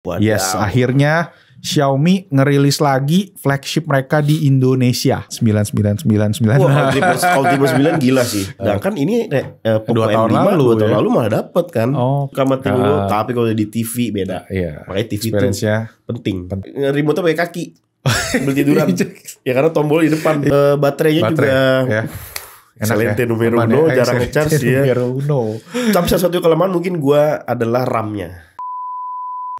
Yes, akhirnya Xiaomi ngerilis lagi flagship mereka di Indonesia 9999. Wah, Ultima 9 gila sih. Sedangkan ini Poco 2 tahun M5 lalu 2 tahun lalu malah dapet kan. Kamera dulu, tapi kalau di TV beda. Iya. Makanya TV itu penting. Remote-nya pakai kaki. Sambil tiduran. Ya karena tombol di depan. Baterainya juga. Ya. Excelente numero uno, jarang ngecharge ya. Tapi salah satu kelemahan mungkin gua adalah RAM-nya.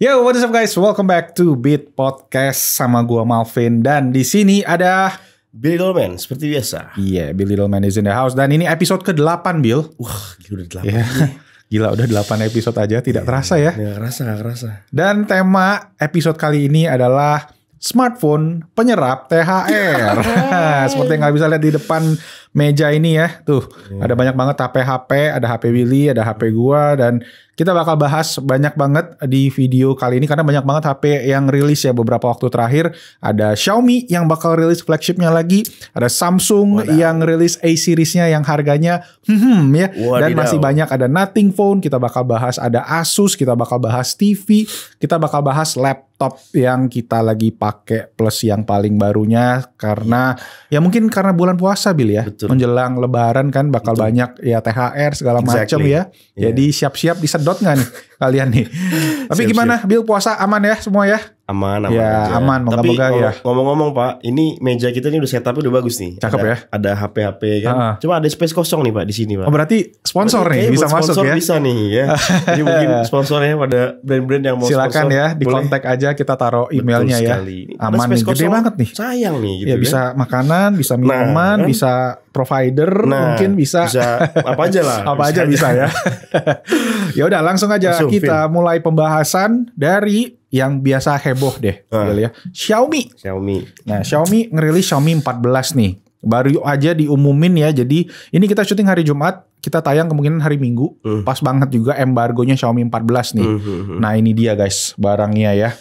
Yo, what is up guys? Welcome back to Beat Podcast sama gua Malvin, dan di sini ada Billy Dolman seperti biasa. Iya, Billy Dolman is in the house, dan ini episode ke-8, Bill. Wah, gila udah 8. Yeah. Gila udah 8 episode aja, tidak terasa ya. Gak kerasa. Dan tema episode kali ini adalah smartphone penyerap THR. Seperti yang nggak bisa lihat di depan meja ini ya. Tuh, ada banyak banget HP, ada HP Billy, ada HP gua, dan kita bakal bahas banyak banget di video kali ini karena banyak banget HP yang rilis ya beberapa waktu terakhir. Ada Xiaomi yang bakal rilis flagshipnya lagi, ada Samsung yang rilis A seriesnya yang harganya ya. Dan masih banyak, ada Nothing Phone, kita bakal bahas, ada Asus, kita bakal bahas TV, kita bakal bahas laptop yang kita lagi pakai plus yang paling barunya karena ya mungkin karena bulan puasa Bil ya. Betul. Menjelang lebaran kan bakal banyak ya THR segala macam ya. Jadi siap-siap disedot nggak nih kalian nih? Tapi gimana Bil, puasa aman ya semua ya? Aman ya, aja. Aman, moga-moga ya. Ngomong-ngomong Pak, ini meja kita ini udah setupnya udah bagus nih. Cakep ya. Ada HP kan. Cuma ada space kosong nih Pak di sini Pak. Oh berarti sponsor nih bisa masuk ya? Bisa nih ya. Jadi mungkin sponsornya pada brand-brand yang mau silakan sponsor. ya, di kontak aja, kita taruh emailnya ya. Aman nih, gede banget nih. Sayang nih gitu ya. Bisa makanan, bisa minuman, bisa provider, mungkin bisa apa aja lah. Apa aja bisa ya. Ya udah langsung aja kita mulai pembahasan dari yang biasa heboh deh, ya. Xiaomi. Nah, Xiaomi ngerilis Xiaomi 14 nih. Baru aja diumumin ya. Jadi ini kita syuting hari Jumat, kita tayang kemungkinan hari Minggu. Pas banget juga embargonya Xiaomi 14 nih. Nah, ini dia guys barangnya ya.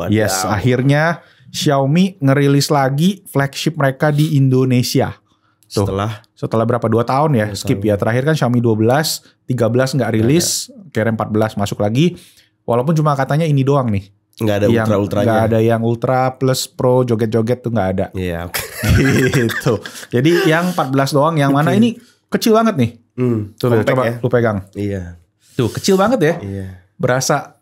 Yes, akhirnya Xiaomi ngerilis lagi flagship mereka di Indonesia. Tuh, setelah berapa 2 tahun ya, skip ya. Terakhir kan Xiaomi 12, 13 nggak rilis, akhirnya 14 masuk lagi. Walaupun cuma katanya ini doang nih. Nggak ada ultra-ultranya. Nggak ada yang ultra plus pro joget-joget tuh nggak ada. Iya. Gitu. Jadi yang 14 doang, yang mana ini kecil banget nih. Tuh coba ya. Lu pegang. Iya. Tuh kecil banget ya. Iya. Berasa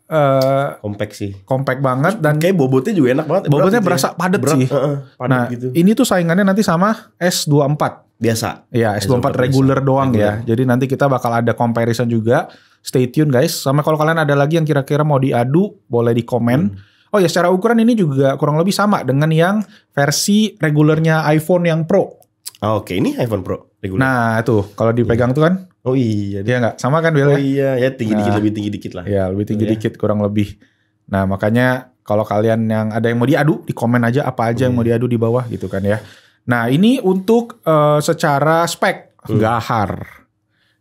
compact sih. Compact banget, dan kayak bobotnya juga enak banget. Bobotnya berasa padat sih. Nah, gitu. Ini tuh saingannya nanti sama S24. Biasa. Ya, S24 regular doang ya. Jadi nanti kita bakal ada comparison juga. Stay tune guys. Sama kalau kalian ada lagi yang kira-kira mau diadu, boleh di komen. Oh ya, secara ukuran ini juga kurang lebih sama dengan yang versi regulernya iPhone yang Pro. Oke, ini iPhone Pro reguler. Nah, tuh kalau dipegang tuh kan. Oh iya. Dia nggak sama kan Bill? Oh iya, ya tinggi dikit, lebih tinggi dikit lah. Ya, lebih tinggi dikit kurang lebih. Nah, makanya kalau kalian yang ada yang mau diadu, di komen aja apa aja yang mau diadu di bawah gitu kan ya. Nah, ini untuk secara spek gahar.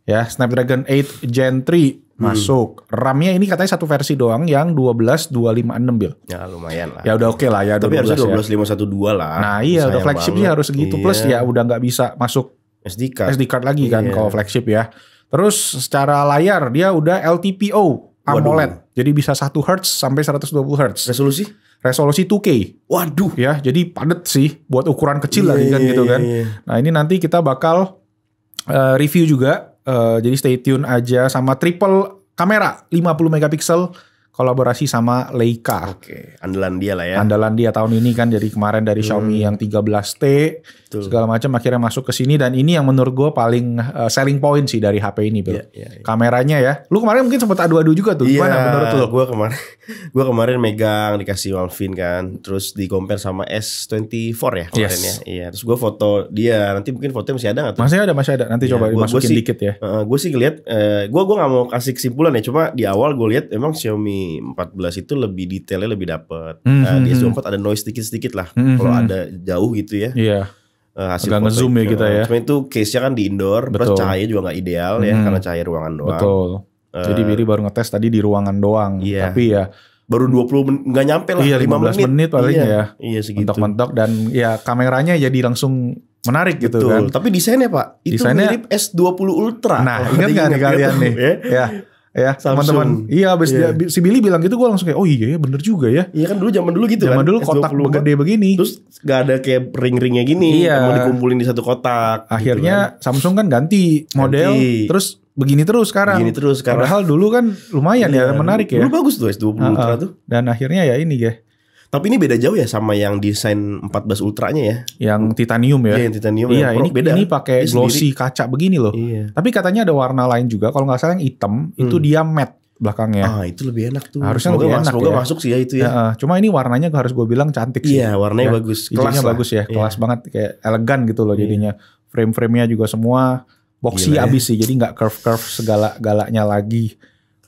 Ya, Snapdragon 8 Gen 3 masuk. RAM-nya ini katanya satu versi doang yang 12256 Bil. Ya lumayan lah. Ya udah oke lah ya. Tapi harusnya 12512 lah. Nah iya, udah flagship sih harus segitu. Plus ya udah nggak bisa masuk SD card lagi kan kalau flagship ya. Terus secara layar dia udah LTPO AMOLED. Jadi bisa 1 Hz sampai 120 Hz. Resolusi 2K. Waduh. Ya, jadi padet sih buat ukuran kecil lagi kan gitu kan. Nah, ini nanti kita bakal review juga. Jadi stay tune aja, sama triple kamera 50 megapiksel kolaborasi sama Leica. Oke, andalan dia lah ya. Andalan dia tahun ini kan, jadi kemarin dari Xiaomi yang 13T segala macam akhirnya masuk ke sini, dan ini yang menurut gue paling selling point sih dari HP ini, Bro. Kameranya ya. Lu kemarin mungkin sempat adu-adu juga tuh. Gimana menurut lu? Gue kemarin megang dikasih Malvin kan, terus di compare sama S24 ya kemarin ya. Iya, terus gue foto dia. Nanti mungkin fotonya masih ada nggak tuh? Masih ada. Nanti coba dimasukin dikit ya. Gue sih ngeliat, gue nggak mau kasih kesimpulan ya. Cuma di awal gue lihat emang Xiaomi 14 itu lebih detailnya lebih dapet. Di S24 ada noise sedikit lah. Kalau ada jauh gitu ya. Iya. Hasil agak ngezoom ya kita ya. Cuma itu case-nya kan di indoor. Plus cahaya juga gak ideal ya. Karena cahaya ruangan doang. Betul. Jadi Billy baru ngetes tadi di ruangan doang. Tapi ya baru 20 menit, gak nyampe lah. Iya, 15 menit paling ya. Iya segitu. Mentok-mentok, dan ya kameranya jadi langsung menarik gitu. Betul. Kan. Tapi desainnya Pak, itu mirip S20 Ultra. Nah, ingat gak nih kalian nih? Ya. Ya teman-teman. Iya abis si Billy bilang gitu gue langsung kayak oh iya bener juga ya. Iya kan dulu zaman dulu gitu zaman kan. Dulu kotak gede begini. Terus gak ada kayak ring-ringnya gini. Iya. Mau dikumpulin di satu kotak. Akhirnya gitu kan. Samsung kan ganti model. Terus begini terus sekarang. Padahal dulu kan lumayan ya menarik ya. Dulu bagus tuh S20 Ultra tuh. Dan akhirnya ya ini ya. Tapi ini beda jauh ya sama yang desain 14 Ultranya ya. Yang titanium ya. Iya yang titanium. Iya yang beda. Ini pakai glossy kaca begini loh. Iya. Tapi katanya ada warna lain juga. Kalau nggak salah yang hitam itu dia matte belakangnya. Itu lebih enak tuh. Harusnya lebih enak semoga masuk sih ya itu ya. Cuma ini warnanya harus gue bilang cantik sih. Iya warnanya bagus. Kelasnya bagus ya. Kelas banget kayak elegan gitu loh jadinya. Frame-framenya juga semua boxy abis sih. Jadi nggak curve-curve segala-galanya lagi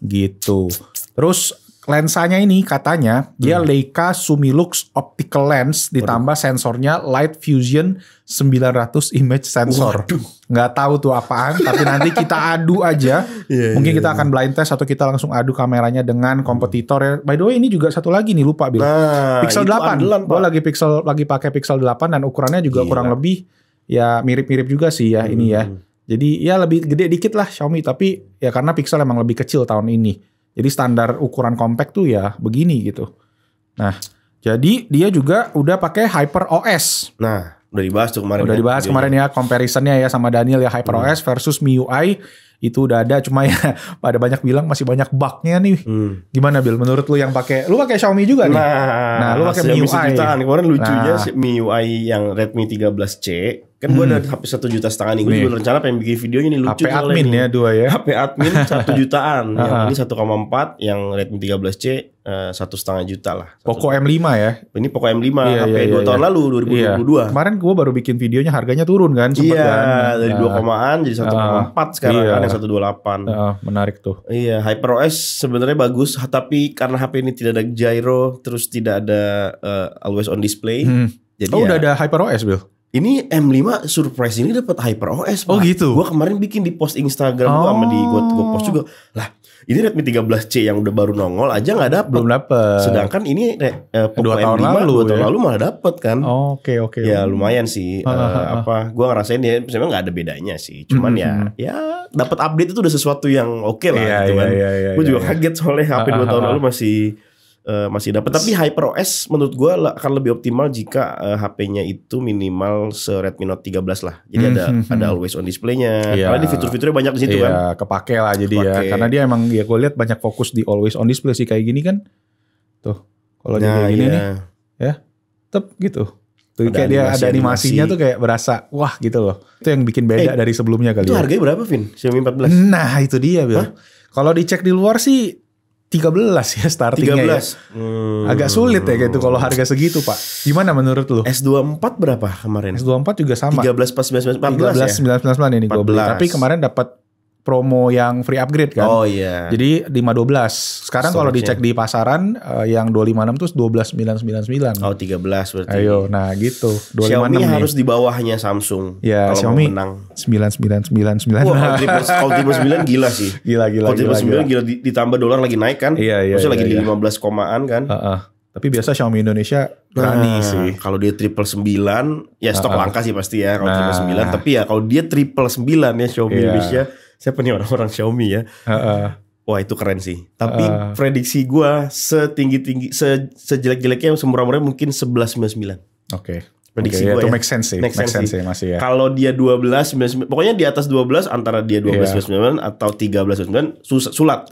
gitu. Terus lensanya ini katanya dia Leica Sumilux optical lens ditambah sensornya Light Fusion 900 image sensor. Nggak tahu tuh apaan, tapi nanti kita adu aja. Mungkin kita akan blind test atau kita langsung adu kameranya dengan kompetitor ya. By the way ini juga satu lagi nih lupa bilang. Pixel 8. Gue lagi pakai Pixel 8 dan ukurannya juga kurang lebih ya mirip-mirip juga sih ya ini ya. Jadi ya lebih gede dikit lah Xiaomi tapi ya karena Pixel emang lebih kecil tahun ini. Jadi standar ukuran compact tuh ya begini gitu. Nah, jadi dia juga udah pakai HyperOS. Nah, udah dibahas tuh kemarin. Udah dibahas kemarin ya comparisonnya ya sama Daniel ya HyperOS versus MIUI itu udah ada cuma ya pada banyak bilang masih banyak bug-nya nih. Gimana Bil? Menurut lu yang pakai lu pakai Xiaomi juga nih? Nah lu pakai MIUI. Kemarin lucunya MIUI yang Redmi 13C kan gue ada HP 1,5 juta nih. Gue juga rencana pengen bikin videonya nih lucu. HP admin ya 2 ya. HP admin 1 jutaan. Yang ini 1,4, yang Redmi 13C 1,5 juta lah. Poco M5 ya. Ini Poco M5 HP 2 tahun lalu 2022. Kemarin gue baru bikin videonya harganya turun kan. Dari 2,an jadi 1,4 sekarang kan yang 128. Menarik tuh. Iya, HyperOS sebenarnya bagus tapi karena HP ini tidak ada gyro terus tidak ada always on display. Jadi udah ada HyperOS Bil? Ini M5 surprise ini dapat HyperOS. Oh gitu. Gua kemarin bikin di post Instagram gua sama di gua post juga. Lah, ini Redmi 13C yang udah baru nongol aja nggak dapet. Belum dapet. Sedangkan ini M5 Poco M5 2 tahun lalu malah dapet kan. Oke. Ya lumayan sih. Gua ngerasain ya sebenarnya nggak ada bedanya sih. Cuman ya dapat update itu udah sesuatu yang oke lah gitu kan. Gua juga kaget soalnya HP 2 tahun lalu masih dapat. Tapi HyperOS menurut gue akan lebih optimal jika HP-nya itu minimal Redmi Note 13 lah. Jadi ada always on display-nya. Karena di fitur-fiturnya banyak di situ kan. Kepake lah jadi ya. Karena dia emang ya gue lihat banyak fokus di always on display sih kayak gini kan. Tuh. Kalau kayak gini nih ya. Tep gitu. Tuh kayak dia ada animasinya tuh kayak berasa wah gitu loh. Itu yang bikin beda dari sebelumnya kali itu ya. Itu harganya berapa Vin? Xiaomi 14? Nah itu dia Bil. Kalau dicek di luar sih 13 ya startingnya 13. Ya. Agak sulit ya gitu kalau harga segitu Pak. Gimana menurut lu? S24 berapa kemarin? S24 juga sama. 13 pas 14 999 ini gue beli. Tapi kemarin dapat promo yang free upgrade kan. Oh iya. Jadi 512. Sekarang kalau dicek di pasaran yang 256 tuh 12999. Oh 13 berarti. Ayo, nah gitu. 256 Xiaomi nih. Harus di bawahnya Samsung. Ya, kalau Xiaomi mau menang. 9999. Wah, kalau triple 9 gila sih. Gila. Kalau triple 9 gila ditambah dolar lagi naik kan. Iya. Maksudnya lagi di 15 komaan kan. Tapi biasa Xiaomi Indonesia berani sih. Kalau dia triple 9 ya stok langka sih pasti ya kalau triple 9. Tapi ya kalau dia triple 9 ya Xiaomi Indonesia. Siapa nih orang-orang Xiaomi ya? Wah itu keren sih. Tapi prediksi gue sejelek-jeleknya semurah-murahnya mungkin 1199. Oke. Prediksi gue itu ya. make sense sih. Make sense sih masih ya. Kalau dia 12 99, pokoknya di atas 12 antara dia 12 99 atau 13 99 sulat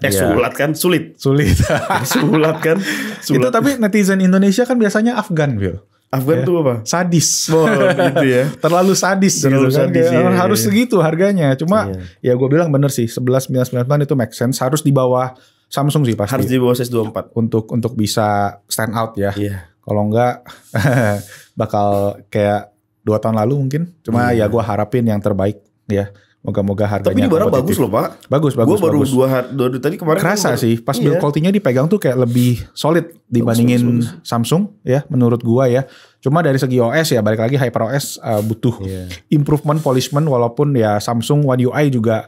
kan sulit. Sulat kan. Itu tapi netizen Indonesia kan biasanya Afgan, Bil. Afgan tuh apa? Sadis. Gitu ya. Terlalu sadis gitu kan. Harus segitu harganya. Cuma ya gue bilang bener sih 11.999 itu make sense. Harus di bawah Samsung sih pasti. Harus di bawah S24 untuk bisa stand out ya. Kalau enggak bakal kayak 2 tahun lalu mungkin. Cuma ya gue harapin yang terbaik ya. Moga-moga harganya. Tapi ini barang bagus loh Pak. Bagus. Gue baru dua tadi kemarin. Kerasa sih. Pas build quality-nya dipegang tuh kayak lebih solid dibandingin bagus. Samsung ya menurut gue ya. Cuma dari segi OS ya balik lagi HyperOS butuh improvement, polishment. Walaupun ya Samsung One UI juga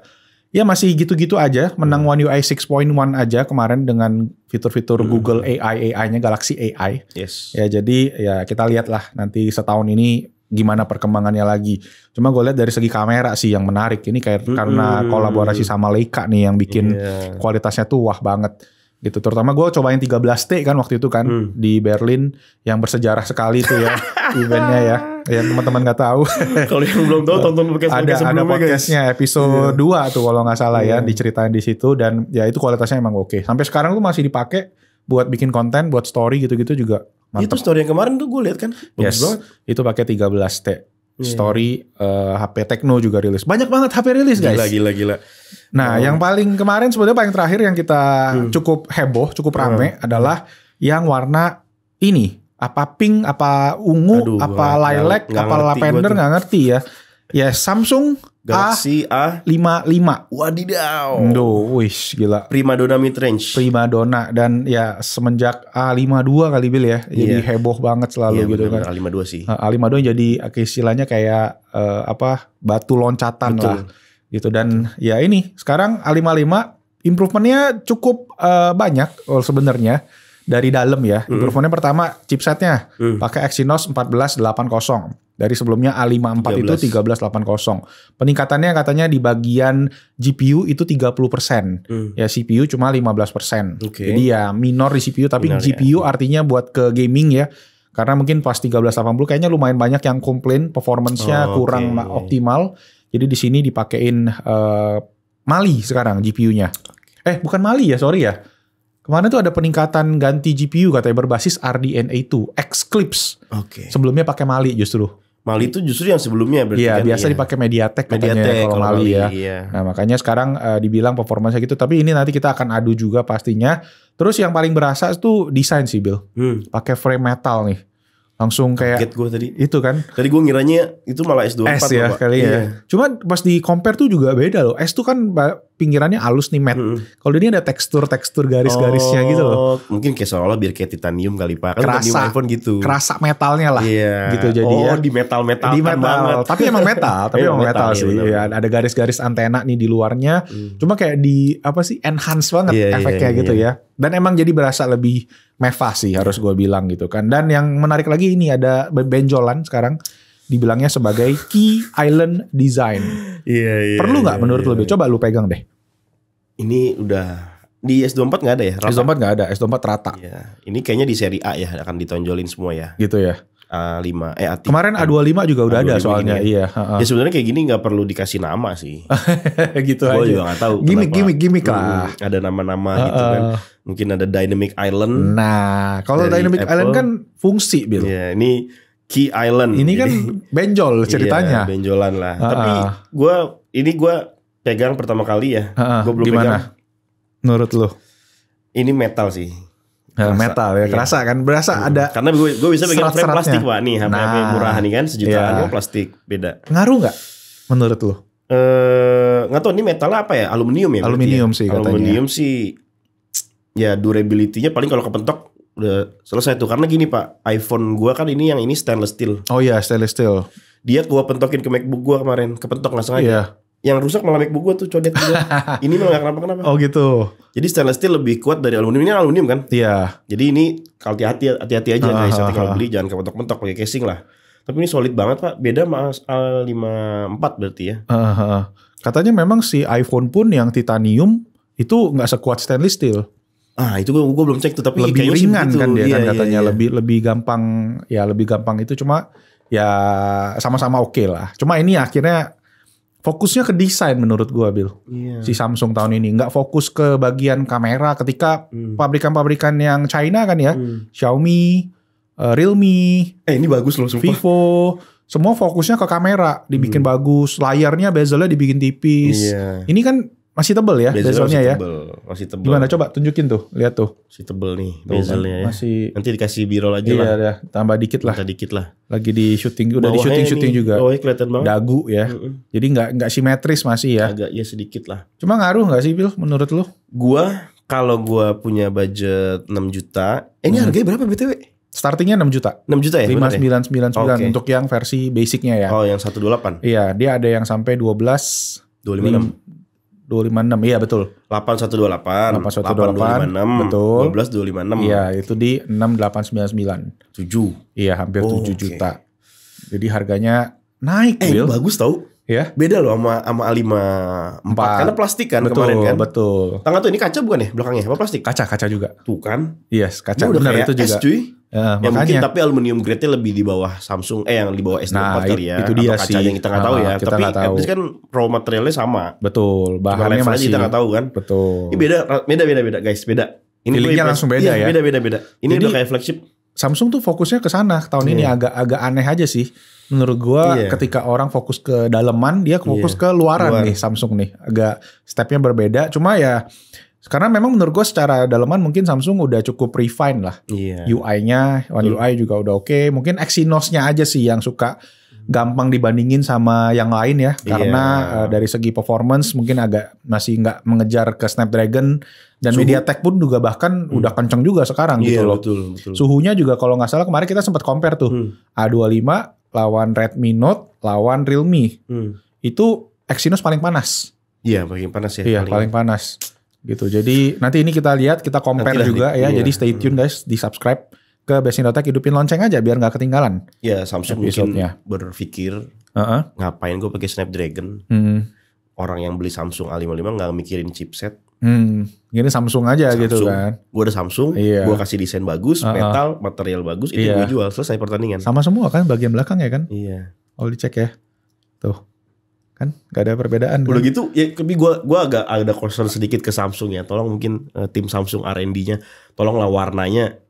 ya masih gitu-gitu aja. Menang One UI 6.1 aja kemarin dengan fitur-fitur Google AI-nya Galaxy AI. Yes. Ya jadi ya kita lihat lah nanti setahun ini gimana perkembangannya lagi. Cuma gue lihat dari segi kamera sih yang menarik. Ini kayak karena kolaborasi sama Leica nih yang bikin kualitasnya tuh wah banget. Gitu. Terutama gue cobain 13T kan waktu itu kan di Berlin yang bersejarah sekali tuh ya eventnya ya. Yang teman-teman nggak tahu. Kalau yang belum tahu tonton podcast ada podcastnya episode 2 tuh kalau nggak salah ya diceritain di situ dan ya itu kualitasnya emang oke. Sampai sekarang tuh masih dipakai buat bikin konten, buat story gitu-gitu juga. Mantap. Itu story yang kemarin tuh gue lihat kan. Yes. Itu pakai 13T. Story HP Tecno juga rilis. Banyak banget HP rilis guys. Gila. Nah, yang paling kemarin sebenarnya paling terakhir yang kita cukup heboh, cukup rame adalah yang warna ini. Apa pink, apa ungu, apa lilac, apa lavender nggak ngerti ya. Ya Samsung Galaxy A55. Wadidaw. Duh, wish gila. Primadona midrange. Primadona dan ya semenjak A52 kali Bil ya. Jadi heboh banget selalu gitu kan. A52 sih. A52 jadi istilahnya kayak batu loncatan lah. Gitu dan ya ini sekarang A55 improvementnya cukup banyak sebenarnya dari dalam ya. Improvementnya pertama chipsetnya pakai Exynos 1480. Dari sebelumnya A54 itu 1380. Peningkatannya katanya di bagian GPU itu 30%. Ya CPU cuma 15%. Jadi ya minor di CPU tapi minor, GPU artinya buat ke gaming ya. Karena mungkin pas 1380 kayaknya lumayan banyak yang komplain performance-nya kurang optimal. Jadi di sini dipakein Mali sekarang GPU-nya. Bukan Mali ya, sorry ya. Kemarin tuh ada peningkatan ganti GPU katanya berbasis RDNA 2 X-Clips. Sebelumnya pakai Mali justru. Mali itu justru yang sebelumnya berarti kan. Biasa dipakai MediaTek katanya kalau Mali ya. Nah, makanya sekarang dibilang performanya gitu, tapi ini nanti kita akan adu juga pastinya. Terus yang paling berasa itu desain sih, Bill. Pakai frame metal nih. Langsung kayak kaget gue tadi. Itu kan. Tadi gue ngiranya itu malah S24 ya kali ya. Cuma pas di compare tuh juga beda loh. S tuh kan pinggirannya halus nih matte. Kalau ini ada tekstur garis-garisnya gitu loh. Mungkin kayak seolah biar kayak titanium kali Pak. Kan titanium iPhone gitu. Kerasa metalnya lah. Gitu jadi ya. Di metal banget. Tapi emang metal. Sih. Ya, ada garis-garis antena nih di luarnya. Cuma kayak di enhance banget efeknya gitu ya. Dan emang jadi berasa lebih mewah sih harus gue bilang gitu kan. Dan yang menarik lagi ini ada benjolan sekarang dibilangnya sebagai Key Island Design. Perlu nggak menurut lu? Coba lu pegang deh. Ini udah di S24 nggak ada ya? S24 nggak ada, S24 rata. Ini kayaknya di seri A ya akan ditonjolin semua ya. Gitu ya. A5 A3. Kemarin A25 juga udah ada soalnya. Ya sebenarnya kayak gini nggak perlu dikasih nama sih. Gitu aja. Gue juga nggak tahu. Gimik lah. Ada nama-nama gitu kan. Mungkin ada Dynamic Island. Nah, kalau Dynamic Island kan fungsi, Bill. Ini Key Island. Ini kan benjol ceritanya. Benjolan lah. Tapi gue pegang pertama kali ya. Gue belum pegang. Menurut lo? Ini metal sih. Metal ya, kerasa kan, berasa ada. Karena gue bisa pegang frame plastik Pak nih, HP murah nih kan, sejutaan plastik, beda. Ngaruh nggak menurut lo? Nggak tahu ini metalnya apa ya, aluminium ya? Aluminium sih katanya. Aluminium sih, ya durability-nya paling kalau kepentok udah selesai tuh. Karena gini Pak, iPhone gue kan ini yang ini stainless steel. Oh iya, stainless steel. Dia gue pentokin ke MacBook gue kemarin, kepentok nggak sengaja. Yang rusak malah MacBook gue tuh codet juga. Ini malah kenapa-kenapa. Oh gitu. Jadi stainless steel lebih kuat dari aluminium. Ini aluminium kan? Iya. Jadi ini kalau hati-hati aja guys. Kalau beli jangan kepentok-pentok pakai casing lah. Tapi ini solid banget Pak. Beda sama A54 berarti ya. Katanya memang si iPhone pun yang titanium itu nggak sekuat stainless steel. Itu gue belum cek tuh. Tapi lebih ringan kan dia kan katanya. Lebih gampang. Ya lebih gampang itu cuma ya sama-sama oke lah. Cuma ini akhirnya fokusnya ke desain menurut gua, Bill. Si Samsung tahun ini nggak fokus ke bagian kamera ketika pabrikan-pabrikan yang China kan ya, Xiaomi, Realme, ini bagus loh, sumpah. Vivo, semua fokusnya ke kamera, dibikin bagus, layarnya bezelnya dibikin tipis. Ini kan masih tebel ya bezelnya ya. Masih tebel. Gimana coba tunjukin tuh, lihat tuh. Masih tebel nih bezelnya ya. Nanti dikasih b-roll aja lah. Iya, tambah dikit lah. Lagi di syuting, udah di syuting juga. Kelihatan banget. Dagu ya. Jadi nggak simetris masih ya. Agak ya sedikit lah. Cuma ngaruh nggak sih, Bill, menurut lu? Kalau gua punya budget 6 juta, ini harganya berapa BTW? Startingnya 6 juta. 6 juta ya? 5.999 untuk yang versi basicnya ya. Oh, yang 128. Iya, dia ada yang sampai 256. Iya betul. 8128. 8128. Betul. 12256. Iya, itu di 6899. 7. Iya, hampir 7 juta. Jadi harganya naik, Bill. Bagus tau. Ya. Beda loh sama A54 karena plastik kan betul, kemarin kan. Betul. Tengah tuh ini kaca bukan ya belakangnya? Apa plastik? Kaca juga. Tuh kan. Yes, kaca. Udah benar kayak itu juga. S cuy. Ya, mungkin tapi aluminium grade-nya lebih di bawah Samsung yang di bawah S24 kali ya. Itu dia atau kacanya sih. kita nggak tahu ya. Kita tapi tahu. at least kan raw materialnya sama. Betul. Bahannya masih kita nggak tahu kan. Betul. Ini beda guys, beda. Ini feelingnya langsung beda ya. Beda. Ini jadi, udah kayak flagship. Samsung tuh fokusnya ke sana tahun ini agak aneh aja sih. Menurut gua ketika orang fokus ke daleman, dia fokus ke luaran nih Samsung nih. Agak stepnya berbeda. Cuma ya karena memang menurut gua secara daleman mungkin Samsung udah cukup refine lah. UI-nya, One UI juga udah oke. Mungkin Exynos-nya aja sih yang suka gampang dibandingin sama yang lain ya. Karena dari segi performance mungkin agak masih nggak mengejar ke Snapdragon. Dan MediaTek pun juga bahkan udah kenceng juga sekarang gitu loh. Betul. Suhunya juga kalau nggak salah kemarin kita sempat compare tuh. A25 lawan Redmi Note lawan Realme. Itu Exynos paling panas. Iya, paling panas ya. Iya, paling panas. Gitu. Jadi nanti ini kita lihat, kita compare juga ya. Jadi stay tune guys, di subscribe ke Best Indotech, hidupin lonceng aja biar nggak ketinggalan. Ya, Samsung mungkin berpikir ngapain gue pakai Snapdragon. Orang yang beli Samsung A55 nggak mikirin chipset. Gini Samsung aja Samsung, gitu kan. Gue ada Samsung, gue kasih desain bagus, metal, material bagus, itu gue jual, selesai pertandingan. Sama semua kan bagian belakang ya kan? Iya. Kalau dicek ya, tuh kan gak ada perbedaan. Udah kan? gitu, ya tapi gue agak ada concern sedikit ke Samsung ya. Tolong mungkin tim Samsung R&D-nya, tolonglah warnanya.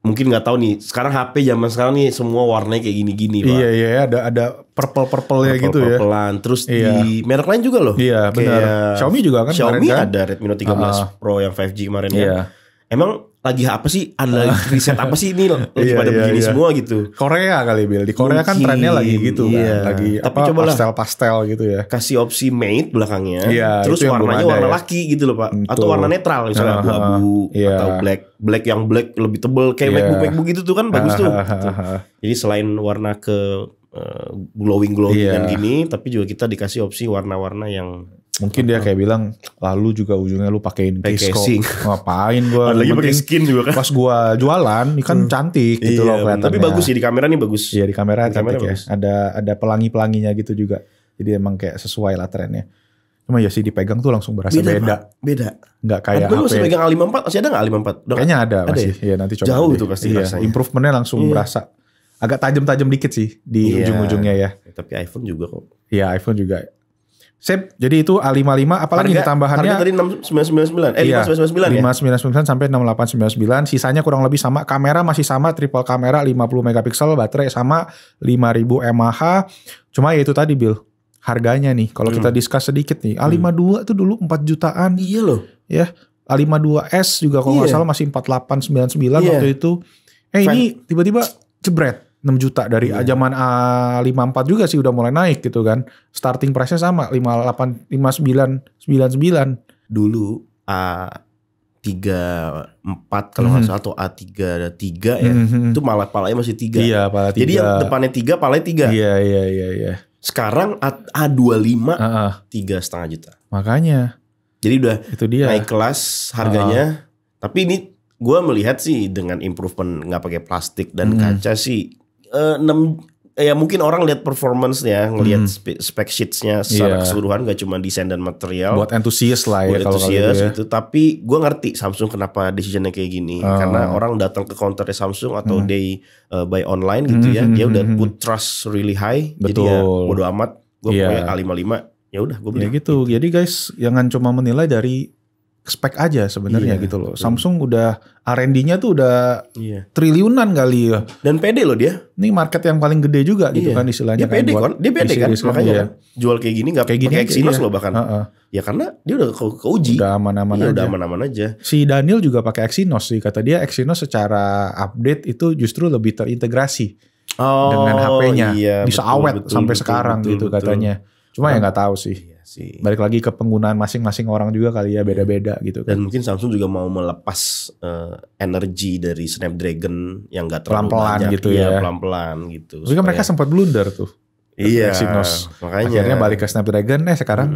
Mungkin nggak tahu nih, sekarang HP zaman sekarang nih semua warnanya kayak gini-gini Pak. Iya ada purple-purple-nya gitu ya. Purple-purplean. Terus di merek lain juga loh. Iya benar. Xiaomi juga kan. Xiaomi kan? ada Redmi Note 13 Pro yang 5G kemarin ya. Emang lagi apa sih? Ada riset apa sih ini pada begini semua gitu? Korea kali Bill. Di Korea kan trennya lagi gitu kan. Lagi tapi pastel-pastel gitu ya. Kasih opsi matte belakangnya. Terus warnanya warna laki gitu loh Pak. Atau warna netral misalnya abu-abu atau black yang black lebih tebel kayak MacBook gitu tuh kan bagus tuh. Jadi selain warna ke glowing kan gini, tapi juga kita dikasih opsi warna-warna yang mungkin dia kayak bilang lalu juga ujungnya lu pakein casing. Ngapain gua lagi pakai skin juga kan. Pas gua jualan ini kan cantik gitu loh kelihatannya. Tapi bagus sih di kamera nih bagus. Iya di kamera cantik ya. Ada pelangi-pelanginya gitu juga. Jadi emang kayak sesuai lah trennya. Cuma ya sih dipegang tuh langsung berasa beda. Enggak kayak HP. Masih pegang A54, masih ada enggak A54? Kayaknya ada masih. Iya nanti coba. Jauh tuh pasti rasanya. Improvementnya langsung berasa. Agak tajam-tajam dikit sih di ujung-ujungnya ya. Tapi iPhone juga kok. Iya iPhone juga. Sip, jadi itu A55 apalagi ditambahannya. Harga tadi 6999. 5999 5999 sampai 6899. Sisanya kurang lebih sama. Kamera masih sama, triple kamera 50 megapiksel, baterai sama 5000 mAh. Cuma ya itu tadi Bill. Harganya nih kalau kita discuss sedikit nih. A52 tuh dulu 4 jutaan. Iya loh. Ya. A52s juga kalau nggak salah masih 4899 waktu itu. Ini tiba-tiba jebret 6 juta dari zaman A54 juga sih udah mulai naik gitu kan. Starting price-nya sama 5999. Dulu A34 kalau nggak salah atau A33 ya. Itu malah palanya masih 3. Iya, pala 3. Jadi yang depannya 3, palanya 3. Iya. Sekarang A25 3,5 juta. Makanya. Jadi udah itu dia. Naik kelas harganya. Tapi ini gue melihat sih dengan improvement nggak pakai plastik dan kaca sih. Ya mungkin orang lihat performance-nya, ngelihat spec sheets-nya secara keseluruhan, gak cuma desain dan material. Buat antusias lah ya kalau gitu. Tapi gue ngerti Samsung kenapa decision-nya kayak gini. Karena orang datang ke counter Samsung atau they buy online gitu ya, dia udah put trust really high. Betul. Jadi ya bodo amat, gue pakai A55, ya udah gue beli. Ya gitu. Jadi guys, jangan cuma menilai dari spek aja sebenarnya gitu loh. Betul. Samsung udah R&D-nya tuh udah triliunan kali ya. Dan pede loh dia. Ini market yang paling gede juga gitu kan istilahnya. Dia pede kan. Dia pede kan. Makanya kan jual kayak gini gak pakai Exynos loh bahkan. Ya karena dia udah keuji. Udah aman-aman aja. Udah aman-aman aja. Si Daniel juga pakai Exynos sih. Kata dia Exynos secara update itu justru lebih terintegrasi dengan HP-nya. Iya, bisa awet sampai sekarang gitu katanya. Cuma ya gak tahu sih. Balik lagi ke penggunaan masing-masing orang juga kali ya, beda-beda gitu kan. Dan mungkin Samsung juga mau melepas energi dari Snapdragon yang gak terlalu pelan-pelan banyak gitu ya. Pelan-pelan gitu. Tapi kan mereka sempat blunder tuh. Iya. Exynos. Makanya akhirnya balik ke Snapdragon sekarang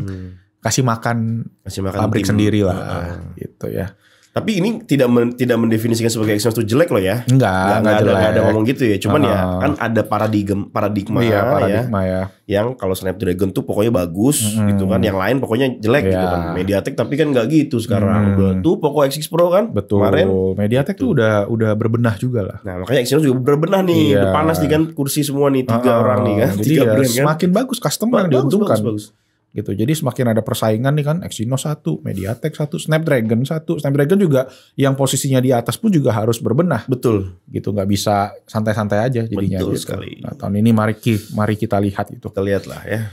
kasih makan pabrik sendiri lah gitu ya. Tapi ini tidak mendefinisikan sebagai Exynos itu jelek loh ya. Enggak ada ngomong gitu ya. Cuman ya kan ada paradigma ya. Yang kalau Snapdragon tuh pokoknya bagus gitu kan. Yang lain pokoknya jelek gitu kan. MediaTek tapi kan nggak gitu sekarang. Udah tuh Poco X6 Pro kan. Betul. Kemarin MediaTek tuh udah berbenah juga lah. Nah makanya Exynos juga berbenah nih. Udah panas nih kan kursi semua nih 3 orang nih kan. Jadi 3 brand kan. Semakin bagus customer yang diuntungkan. Bagus. Gitu. Jadi semakin ada persaingan nih kan, Exynos 1, MediaTek 1, Snapdragon 1. Snapdragon juga yang posisinya di atas pun juga harus berbenah. Betul. Gitu, nggak bisa santai-santai aja jadinya. Betul gitu. sekali. Nah, tahun ini mari kita lihat itu. Kita lihat lah ya.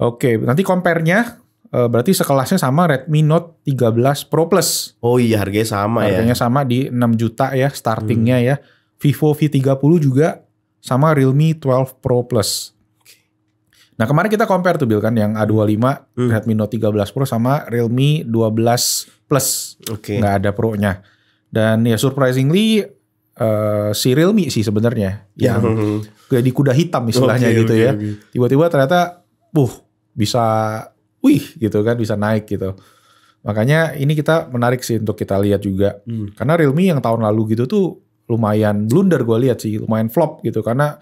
Oke, nanti compare-nya berarti sekelasnya sama Redmi Note 13 Pro Plus. Oh iya, harganya sama ya. Harganya sama di 6 juta ya startingnya ya. Vivo V30 juga sama Realme 12 Pro Plus. Nah kemarin kita compare tuh Bill kan yang A25 Redmi Note 13 Pro sama Realme 12 Plus. Nggak ada Pro-nya. Dan ya surprisingly si Realme sih sebenarnya yang jadi kuda hitam istilahnya gitu ya. Tiba-tiba ternyata bisa gitu kan, bisa naik gitu. Makanya ini kita menarik sih untuk kita lihat juga. Karena Realme yang tahun lalu gitu tuh lumayan blunder gue lihat sih, lumayan flop gitu karena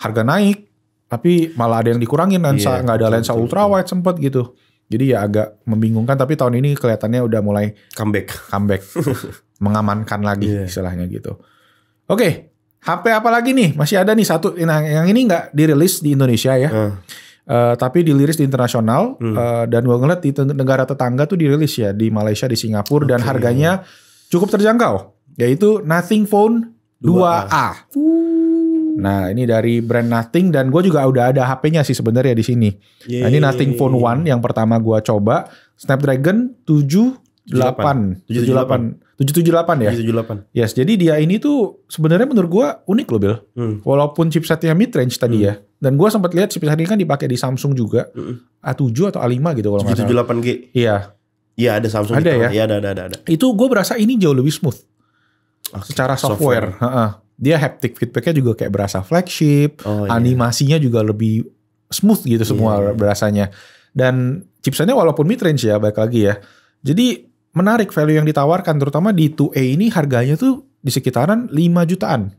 harga naik tapi malah ada yang dikurangin lensa, nggak ada lensa ultra wide sempet gitu. Jadi ya agak membingungkan, tapi tahun ini kelihatannya udah mulai comeback. Mengamankan lagi istilahnya gitu. Oke, HP apa lagi nih? Masih ada nih satu, nah yang ini nggak dirilis di Indonesia ya. Tapi dirilis di internasional dan gue ngeliat di negara tetangga tuh dirilis ya, di Malaysia, di Singapura dan harganya cukup terjangkau, yaitu Nothing Phone 2A. Nah ini dari brand Nothing dan gue juga udah ada HP-nya sih sebenarnya di sini. Nah, ini Nothing Phone 1 yang pertama gue coba, Snapdragon 778 ya. 778. Yes, jadi dia ini tuh sebenarnya menurut gue unik loh Bill. Walaupun chipsetnya mid range tadi ya. Dan gue sempat lihat chipset ini kan dipakai di Samsung juga. A7 atau A5 gitu kalau nggak salah. 778G. Iya. Iya ada Samsung. Ada ya. Iya ada. Itu gue berasa ini jauh lebih smooth. Secara software. Dia haptic feedbacknya juga kayak berasa flagship. Animasinya juga lebih smooth gitu semua berasanya. Dan chipsetnya walaupun mid range ya, balik lagi ya. Jadi menarik value yang ditawarkan, terutama di 2A ini harganya tuh di sekitaran 5 jutaan.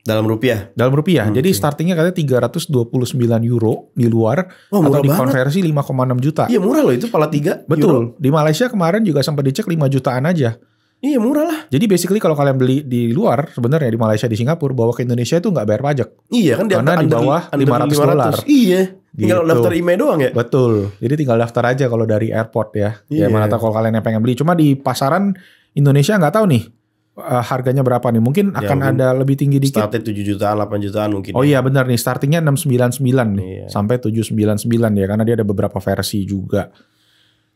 Dalam rupiah? Dalam rupiah. Jadi startingnya katanya 329 euro di luar. Atau dikonversi 5,6 juta. Iya murah loh itu pala 3. Betul. Euro. Di Malaysia kemarin juga sempat dicek 5 jutaan aja. Iya murah lah. Jadi basically kalau kalian beli di luar sebenarnya di Malaysia, di Singapura, bawa ke Indonesia itu nggak bayar pajak. Iya kan karena di bawah $500. Iya. Tinggal gitu. daftar IMEI doang ya. Betul. Jadi tinggal daftar aja kalau dari airport ya. Ya mana tahu kalau kalian yang pengen beli. Cuma di pasaran Indonesia nggak tahu nih harganya berapa nih. Mungkin akan ada lebih tinggi dikit. Startnya 7 jutaan, 8 jutaan mungkin. Oh iya benar nih. Startingnya 699 nih. Sampai 799 ya. Karena dia ada beberapa versi juga.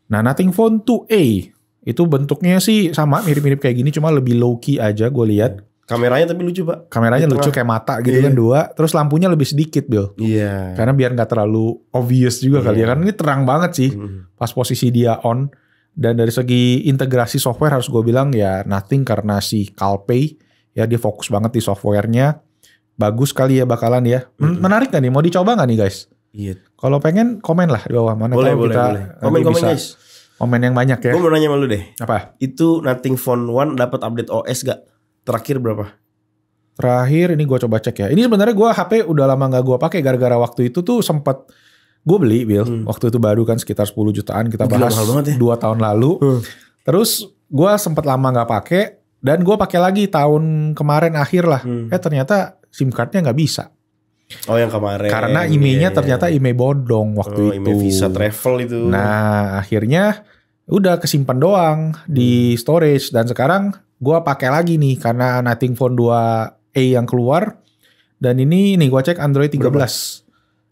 Nah Nothing Phone 2A. Itu bentuknya sih sama, mirip-mirip kayak gini, cuma lebih low key aja gue lihat. Kameranya tapi lucu Pak. Kameranya lucu kayak mata gitu kan 2. Terus lampunya lebih sedikit Bill. Iya. Karena biar gak terlalu obvious juga kali ya. Karena ini terang banget sih pas posisi dia on. Dan dari segi integrasi software harus gue bilang ya Nothing karena si Calpay. Ya dia fokus banget di softwarenya. Bagus kali ya bakalan ya. Menarik gak nih? Mau dicoba gak nih guys? Iya. Kalau pengen komen lah di bawah. Mana tahu kita komen guys. Komen yang banyak ya. Gue mau nanya sama lu deh. Apa? Itu Nothing Phone 1 dapat update OS gak? Terakhir berapa? Terakhir ini gue coba cek ya. Ini sebenarnya gue HP udah lama gak gue pakai gara-gara waktu itu tuh sempat gue beli Bill. Waktu itu baru kan sekitar 10 jutaan kita bahas 2 tahun lalu. Terus gue sempat lama gak pakai dan gue pakai lagi tahun kemarin akhir lah. Ternyata SIM cardnya gak bisa. Oh yang kemarin. Karena IMEI-nya ternyata IMEI bodong waktu itu. IMEI Visa Travel itu. Nah akhirnya udah kesimpan doang di storage. Dan sekarang gue pakai lagi nih karena Nothing Phone 2A yang keluar. Dan ini nih gue cek Android 13. Berapa?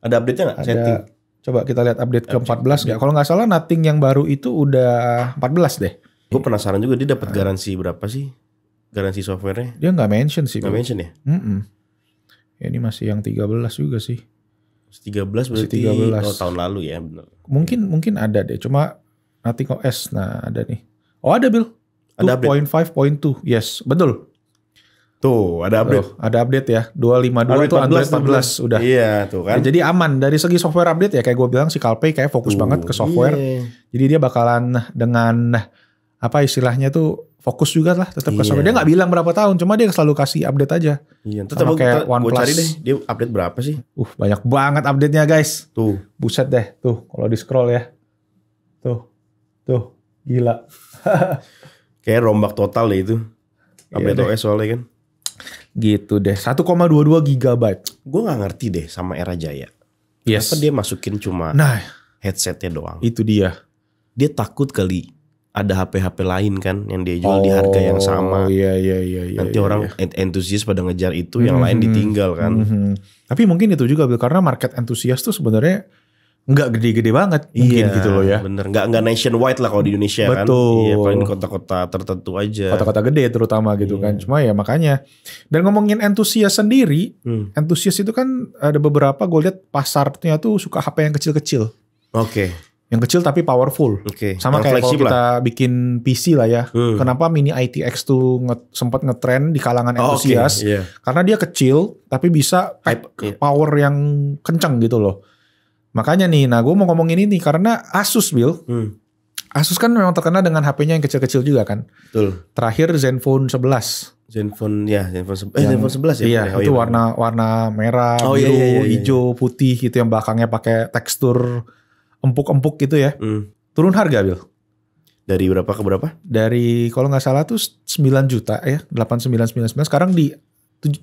Ada update-nya gak? Setting. Coba kita lihat update ke 14 gak? Kalau gak salah Nothing yang baru itu udah 14 deh. Gue penasaran juga dia dapat garansi berapa sih? Garansi softwarenya? Dia gak mention sih. Gak mention ya? Ya, ini masih yang 13 juga sih. 13 berarti 13. Tahun lalu ya benar. Mungkin ada deh. Cuma Nothing OS. Nah ada nih. Oh ada Bill. 2.5.2. Yes betul. Tuh ada update. Ada update ya. 252 tuh Android 14 udah. Iya tuh kan. Ya, jadi aman. Dari segi software update ya kayak gue bilang si Calpay kayak fokus banget ke software. Jadi dia bakalan dengan apa istilahnya tuh fokus juga lah tetap ke Sony. Dia nggak bilang berapa tahun, cuma dia selalu kasih update aja. Iya, tetap kayak OnePlus. Gue cari deh, dia update berapa sih? Banyak banget update-nya guys. Tuh, buset deh, tuh kalau di scroll ya, tuh, gila. Kayak rombak total deh itu. Update OS soalnya kan. Gitu deh, 1,22 GB. Gue nggak ngerti deh sama Era Jaya. Yes. Kenapa dia masukin cuma headsetnya doang? Itu dia. Dia takut kali ada HP-HP lain kan yang dia jual di harga yang sama. Iya. Nanti orang entusias pada ngejar itu, yang lain ditinggal kan. Tapi mungkin itu juga karena market entusias tuh sebenarnya nggak gede-gede banget mungkin gitu loh ya. Bener, nggak nationwide lah kalau di Indonesia. Betul. Kan. Iya, paling kota-kota tertentu aja. Kota-kota gede terutama gitu kan. Cuma ya makanya. Dan ngomongin entusias sendiri, entusias itu kan ada beberapa gue lihat pasarnya tuh suka HP yang kecil-kecil. Oke. Yang kecil tapi powerful. Sama yang kayak kalau kita bikin PC lah ya. Kenapa Mini ITX tuh sempat ngetrend di kalangan entusias. Karena dia kecil tapi bisa pack power yang kencang gitu loh. Makanya nih, gue mau ngomongin ini karena Asus, Bill. Asus kan memang terkenal dengan HP-nya yang kecil-kecil juga kan. Betul. Terakhir Zenfone 11. Zenfone 11 ya. Iya, itu warna merah, biru, hijau, putih gitu yang belakangnya pakai tekstur empuk-empuk gitu ya. Turun harga, Bill. Dari berapa ke berapa? Dari kalau nggak salah tuh 9 juta ya, 8999. Sekarang di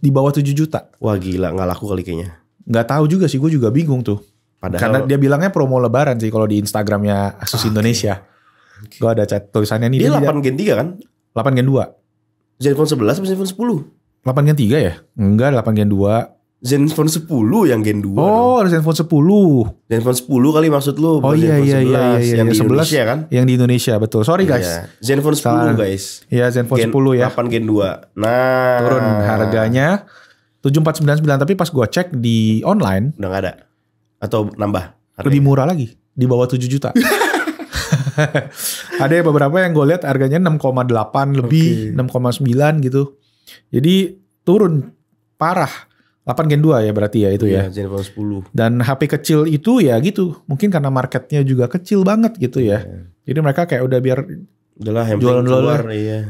bawah 7 juta. Wah gila, nggak laku kali kayaknya. Nggak tahu juga sih, gue juga bingung tuh. Padahal, karena dia bilangnya promo lebaran sih kalau di Instagramnya Asus Indonesia. Gue ada chat tulisannya nih. Dia 8 Gen 3 kan? 8 Gen 2. Zenfone 11 atau Zenfone 10? 8 Gen 3 ya? Enggak, 8 Gen 2. Zenfone 10 yang Gen 2. Oh, ada Zenfone 10. Zenfone 10 kali maksud lu. Oh iya. Yang di Indonesia kan? Yang di Indonesia, betul. Sorry guys. Zenfone 10 guys. Iya, Zenfone 10 ya. 8 Gen 2. Nah. Turun harganya 7499, tapi pas gua cek di online. Udah gak ada? Atau nambah? Harganya lebih murah lagi. Di bawah 7 juta. Ada beberapa yang gue lihat harganya 6,8 lebih, 6,9 gitu. Jadi turun parah. 8 Gen 2 ya berarti ya itu ya. Zenfone 10. Dan HP kecil itu ya gitu. Mungkin karena marketnya juga kecil banget gitu ya. Jadi mereka kayak udah biar udahlah yang jualan keluar.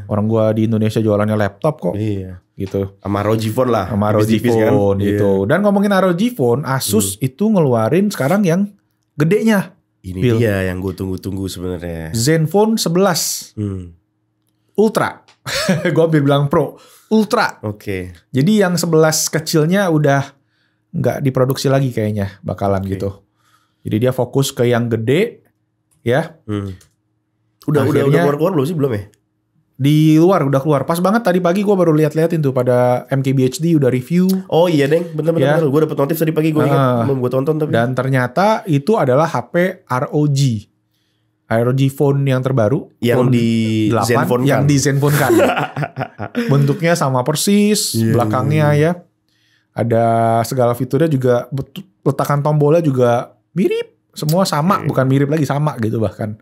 Orang gua di Indonesia jualannya laptop kok. Iya. Gitu. Sama ROG Phone lah. Sama ROG Phone gitu. Dan ngomongin ROG Phone, Asus itu ngeluarin sekarang yang gedenya. Ini dia yang gue tunggu-tunggu sebenarnya. Zenfone 11 Ultra. Gue hampir bilang Pro. Ultra. Oke. Jadi yang 11 kecilnya udah nggak diproduksi lagi kayaknya bakalan gitu. Jadi dia fokus ke yang gede ya. Udah keluar belum sih, belum ya? Di luar udah keluar. Pas banget tadi pagi gue baru liatin tuh pada MKBHD udah review. Oh iya Deng, bener. Gue dapet notif tadi pagi, gue ingat belum gue tonton tapi. Dan ternyata itu adalah HP ROG Phone yang terbaru. Yang Phone di 8, Zenfone yang kan. di Zenfone kan. Bentuknya sama persis, belakangnya ya. Ada segala fiturnya juga, letakan tombolnya juga mirip. Semua sama, bukan mirip lagi, sama gitu bahkan.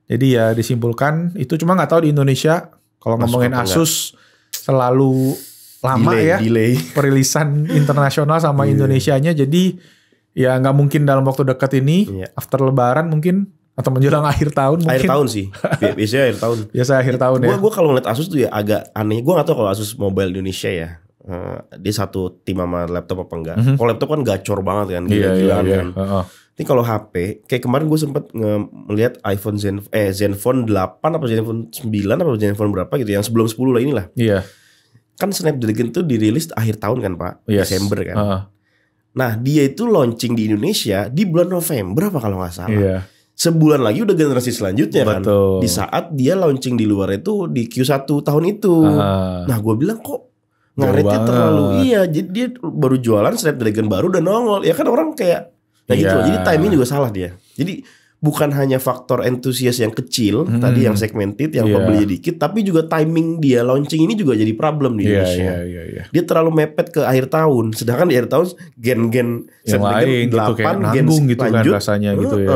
Jadi ya disimpulkan itu, cuma nggak tahu di Indonesia. Kalau ngomongin Asus selalu lama delay. Perilisan internasional sama Indonesianya. Jadi ya nggak mungkin dalam waktu dekat ini. After Lebaran mungkin, atau menjelang akhir tahun mungkin. Akhir tahun sih. Biasanya akhir tahun. Biasa akhir tahun ya. Gue kalau ngeliat Asus tuh ya agak aneh. Gue nggak tahu kalau Asus Mobile Indonesia ya. Dia satu tim sama laptop apa enggak. Kalau laptop kan gacor banget kan. Gila-gilaan kan. Ini kalau HP, kayak kemarin gue sempet melihat Zenfone 8 apa Zenfone 9 apa Zenfone berapa gitu, yang sebelum 10 lah inilah. Iya. Kan Snapdragon tuh dirilis akhir tahun kan Pak, Desember kan. Nah dia itu launching di Indonesia di bulan November apa kalau nggak salah. Iya. Sebulan lagi udah generasi selanjutnya. Betul. Kan. Di saat dia launching di luar itu di Q1 tahun itu. Nah gue bilang kok ngaretnya terlalu. Iya, jadi dia baru jualan Snapdragon baru dan nongol. Ya kan orang kayak gitu. Jadi timing juga salah dia. Jadi bukan hanya faktor entusias yang kecil tadi yang segmented, yang pembelinya dikit, tapi juga timing dia launching ini juga jadi problem di Indonesia. Dia terlalu mepet ke akhir tahun, sedangkan di akhir tahun gen-gen yang lain 8 gitu, gen gitu lanjut, kan rasanya gitu ya.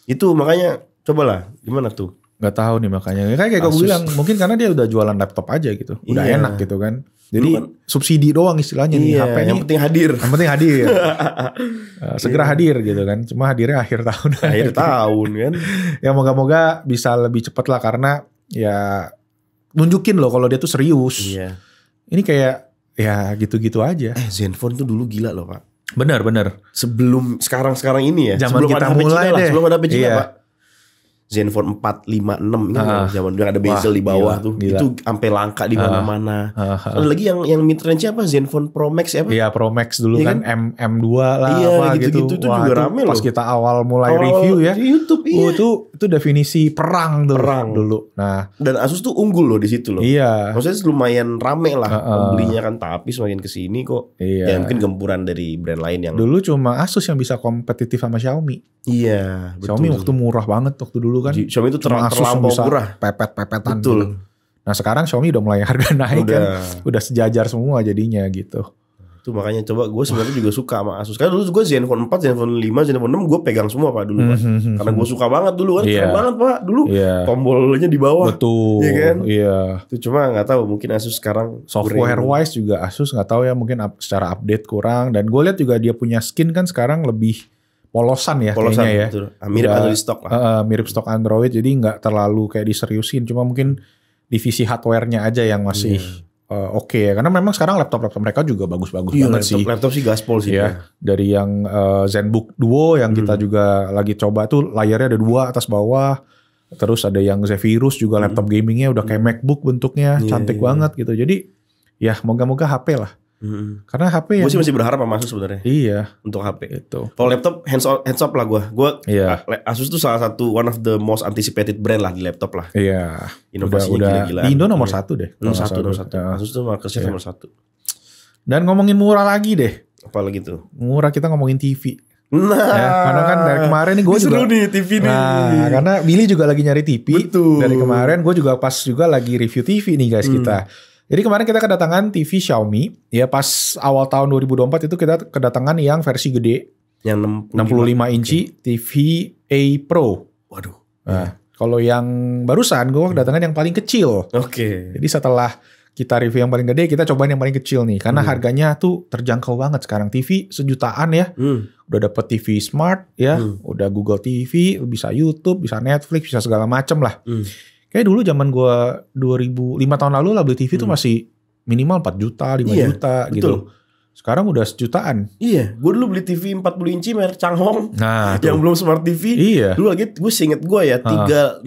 Itu makanya cobalah gimana tuh? Gak tahu nih makanya. Kayak gue bilang mungkin karena dia udah jualan laptop aja gitu, udah enak gitu kan. Jadi subsidi doang istilahnya nih HP ini. Yang penting hadir. Yang penting hadir. Segera hadir gitu kan. Cuma hadirnya akhir tahun. Akhir tahun kan. Ya moga-moga bisa lebih cepat lah, karena ya nunjukin loh kalau dia tuh serius. Iya. Ini kayak ya gitu-gitu aja. Zenfone tuh dulu gila loh Pak. Bener. Sebelum sekarang ini ya. Zaman kita mulai deh. Sebelum ada HP Cina Pak. Zenfone 4, 5, 6 ini zaman dulu ada bezel di bawah tuh. Gila. Itu sampai langka di mana-mana. Ada lagi yang mid range apa? Zenfone Pro Max ya apa? Iya, Pro Max dulu kan M2 lah apa gitu. Itu juga rame loh. Pas kita awal mulai review ya. Di YouTube itu definisi perang dulu. Nah, dan Asus tuh unggul loh di situ loh. Iya. Maksudnya lumayan rame lah pembelinya kan, tapi semakin kesini kok ya mungkin gempuran dari brand lain yang dulu cuma Asus yang bisa kompetitif sama Xiaomi. Iya, betul. Xiaomi waktu murah banget waktu dulu kan. Xiaomi itu terlampau murah, pepet-pepetan. Betul. Gitu. Nah sekarang Xiaomi udah mulai harga naik udah sejajar semua jadinya gitu. Itu makanya coba gue sebenarnya juga suka sama Asus. Karena dulu gue Zenfone 4, Zenfone 5, Zenfone 6 gue pegang semua Pak dulu Pak. Karena gue suka banget dulu kan, keren banget Pak dulu. Tombolnya di bawah. Betul. Iya kan? Iya. Itu cuma nggak tahu mungkin Asus sekarang software wise juga Asus nggak tahu ya, mungkin secara update kurang. Dan gue lihat juga dia punya skin kan sekarang lebih polosan ya kayaknya ya. Betul. Mirip Android stock lah. Mirip stok Android, jadi nggak terlalu kayak diseriusin. Cuma mungkin divisi hardware-nya aja yang masih oke ya. Karena memang sekarang laptop mereka juga bagus-bagus banget sih. Laptop sih gaspol sih. Ya. Dari yang ZenBook Duo yang kita juga lagi coba tuh layarnya ada 2 atas bawah. Terus ada yang Zephyrus juga laptop gamingnya udah kayak MacBook bentuknya, cantik banget gitu. Jadi ya moga-moga HP lah. Karena HP gue sih masih berharap sama Asus sebenarnya. Iya. Untuk HP itu. Kalau laptop hands up lah gue. Asus tuh salah satu one of the most anticipated brand lah di laptop lah. Iya. Inovasinya gila-gila. Di Indo nomor 1 deh. Nomor satu. Asus tuh market share nomor 1. Dan ngomongin murah lagi deh. Apalagi tuh? Murah, kita ngomongin TV. Nah, ya, karena kan dari kemarin nih gue juga seru nih TV nih. Nah, karena Billy juga lagi nyari TV. Betul. Dari kemarin gue juga lagi review TV nih guys kita. Jadi kemarin kita kedatangan TV Xiaomi. Ya pas awal tahun 2024 itu kita kedatangan yang versi gede. Yang 65 inci TV A Pro. Waduh. Nah, kalau yang barusan gue kedatangan yang paling kecil. Oke. Jadi setelah kita review yang paling gede, kita cobain yang paling kecil nih. Karena harganya tuh terjangkau banget sekarang. TV sejutaan ya. Udah dapet TV smart ya. Udah Google TV, bisa YouTube, bisa Netflix, bisa segala macem lah. Kayak dulu zaman gue 5 tahun lalu lah beli TV tuh masih minimal 4 juta, 5 juta gitu. Sekarang udah sejutaan. Iya, gue dulu beli TV 40 inci merek Changhong. Nah, yang belum smart TV. Iya. Dulu lagi gue seinget gue ya 3699.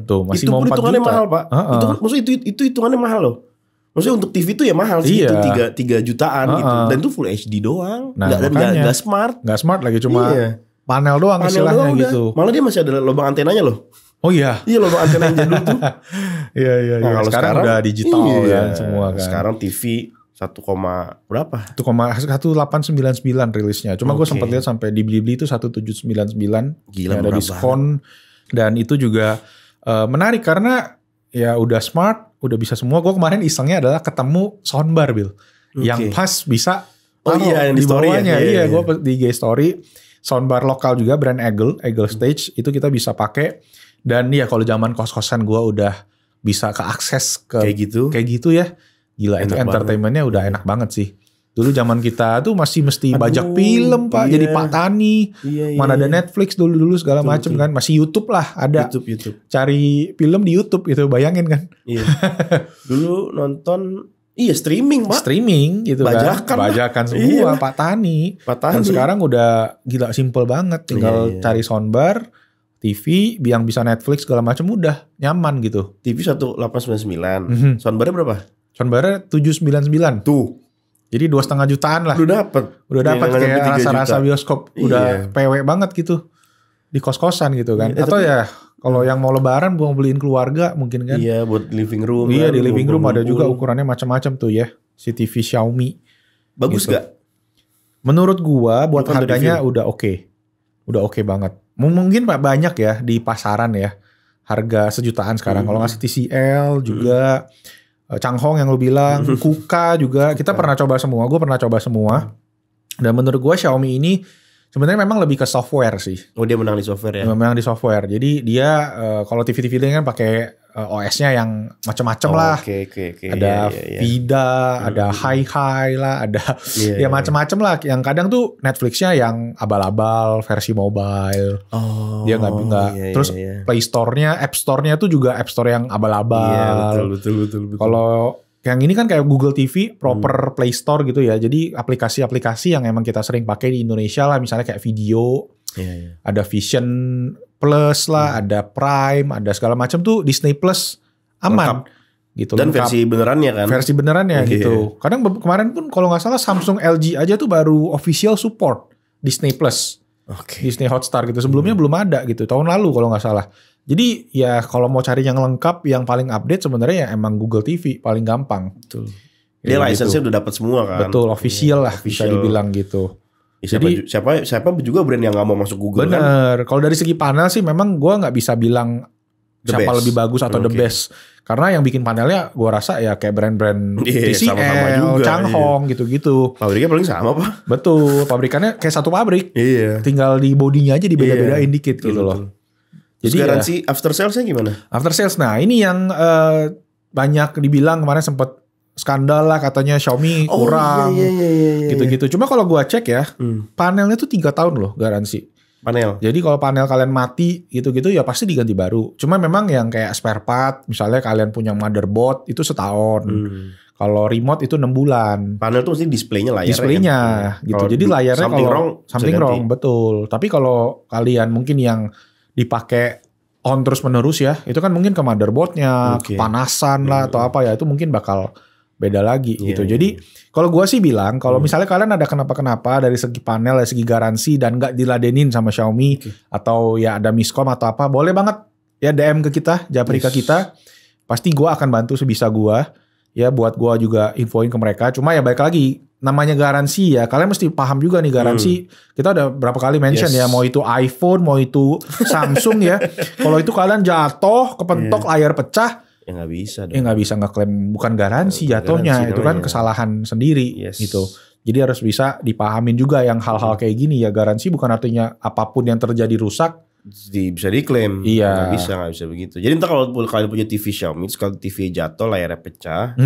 Tuh, masih itu mau 4 hitungannya juta. mahal, Pak. Maksudnya itu hitungannya mahal loh. Maksudnya untuk TV itu ya mahal sih, itu 3 jutaan gitu. Dan itu full HD doang. Enggak smart. Enggak smart lagi, cuma panel doang istilahnya gitu. Malah dia masih ada lubang antenanya loh. Oh iya. Iya lubang antena yang jadul tuh. Iya. Nah, kalau sekarang udah digital kan semua kan. Sekarang TV 1, berapa? 1899 rilisnya. Cuma gue sempat lihat sampai di Blibli itu 1799. Gila, ada diskon. Dan itu juga menarik karena ya udah smart, udah bisa semua. Gue kemarin isengnya adalah ketemu soundbar, Bil. Yang pas bisa yang di bawahnya. Iya, gue di IG story. Soundbar lokal juga brand Eagle Stage itu kita bisa pakai. Dan ya kalau zaman kos-kosan gue udah bisa keakses ke kayak gitu ya. Gila, enak itu entertainmentnya udah enak banget sih. Dulu zaman kita tuh masih mesti bajak film Pak. Jadi Pak Tani. Mana ada Netflix dulu segala macem kan. Masih YouTube lah ada. YouTube. Cari film di YouTube gitu, bayangin kan. Iya. Dulu nonton streaming Pak. Streaming gitu bajakan semua Pak Tani. Dan sekarang udah gila simple banget. Tinggal cari soundbar, TV yang bisa Netflix segala macam udah nyaman gitu. TV 1899. Soundbarnya berapa? Soundbarnya 799. Tuh. Jadi 2,5 jutaan lah. Udah dapat kayak rasa-rasa bioskop. Udah PW banget gitu. Di kos-kosan gitu kan. Atau ya kalau yang mau lebaran mau beliin keluarga mungkin kan. Iya, buat living room. Iya, di living room ada juga ukurannya macam-macam tuh ya. Si TV Xiaomi. Bagus gitu. gak? Menurut gua buat harganya udah oke. Udah oke banget. Mungkin banyak ya di pasaran ya. Harga sejutaan sekarang. Kalau nggak TCL juga. Changhong yang lu bilang. Kuka juga. Kita pernah coba semua. Gue pernah coba semua. Dan menurut gua Xiaomi ini sebenarnya memang lebih ke software sih. Oh, dia menang di software ya? Menang di software. Jadi dia kalau TV-TV lain kan pakai OS-nya yang macam-macam lah. Oke. Ada Vida, ada Hi lah, ada ya macam-macam lah. Yang kadang tuh Netflix-nya yang abal-abal versi mobile. Dia nggak. Terus Play Store-nya, App Store-nya tuh juga App Store yang abal-abal. Iya, betul. Kalau yang ini kan kayak Google TV, proper Play Store gitu ya. Jadi aplikasi-aplikasi yang emang kita sering pakai di Indonesia lah, misalnya kayak video, ada Vision Plus lah, ada Prime, ada segala macam tuh Disney Plus aman. Gitu. Dan versi benerannya kan? Versi benerannya gitu. Kadang kemarin pun kalau nggak salah Samsung LG aja tuh baru official support Disney Plus, Disney Hotstar gitu. Sebelumnya belum ada gitu. Tahun lalu kalau nggak salah. Jadi ya kalau mau cari yang lengkap, yang paling update sebenarnya ya emang Google TV paling gampang. Betul. Dia license-nya udah dapat semua kan? Betul, official lah bisa dibilang gitu. Jadi siapa juga brand yang nggak mau masuk Google kan? Bener. Kalau dari segi panel sih memang gue nggak bisa bilang siapa lebih bagus atau the best. Karena yang bikin panelnya gue rasa ya kayak brand-brand TCL, Changhong gitu-gitu. Pabriknya paling sama Pak. Betul. Pabrikannya kayak satu pabrik. Tinggal di bodinya aja dibeda-bedain dikit gitu loh. Jadi garansi after salesnya gimana? After sales, nah ini yang banyak dibilang kemarin sempat skandal lah katanya Xiaomi kurang gitu-gitu. Cuma kalau gua cek ya, panelnya tuh 3 tahun loh garansi. Panel. Jadi kalau panel kalian mati gitu-gitu ya pasti diganti baru. Cuma memang yang kayak spare part, misalnya kalian punya motherboard itu setahun. Kalau remote itu 6 bulan. Panel tuh mesti displaynya layarnya. Displaynya kan? Gitu. Jadi layarnya something wrong, betul. Tapi kalau kalian mungkin yang dipakai on terus menerus ya, itu kan mungkin ke motherboardnya, kepanasan lah atau apa ya, itu mungkin bakal beda lagi gitu. Jadi kalau gua sih bilang kalau misalnya kalian ada kenapa-kenapa dari segi panel, dari segi garansi dan nggak diladenin sama Xiaomi atau ya ada miskom atau apa, boleh banget ya DM ke kita, japri ke kita. Pasti gua akan bantu sebisa gua ya buat gua juga infoin ke mereka. Cuma ya balik lagi namanya garansi ya, kalian mesti paham juga nih garansi. Kita udah berapa kali mention ya, mau itu iPhone, mau itu Samsung ya. Kalau itu kalian jatuh, kepentok, layar pecah, ya nggak bisa dong. Ya nggak bisa ngeklaim, bukan garansi jatuhnya, itu kan kesalahan sendiri gitu. Jadi harus bisa dipahamin juga yang hal-hal kayak gini ya, garansi bukan artinya apapun yang terjadi rusak bisa diklaim. Iya. Nggak bisa begitu. Jadi entar kalau kalian punya TV Xiaomi, kalau TV jatuh, layarnya pecah,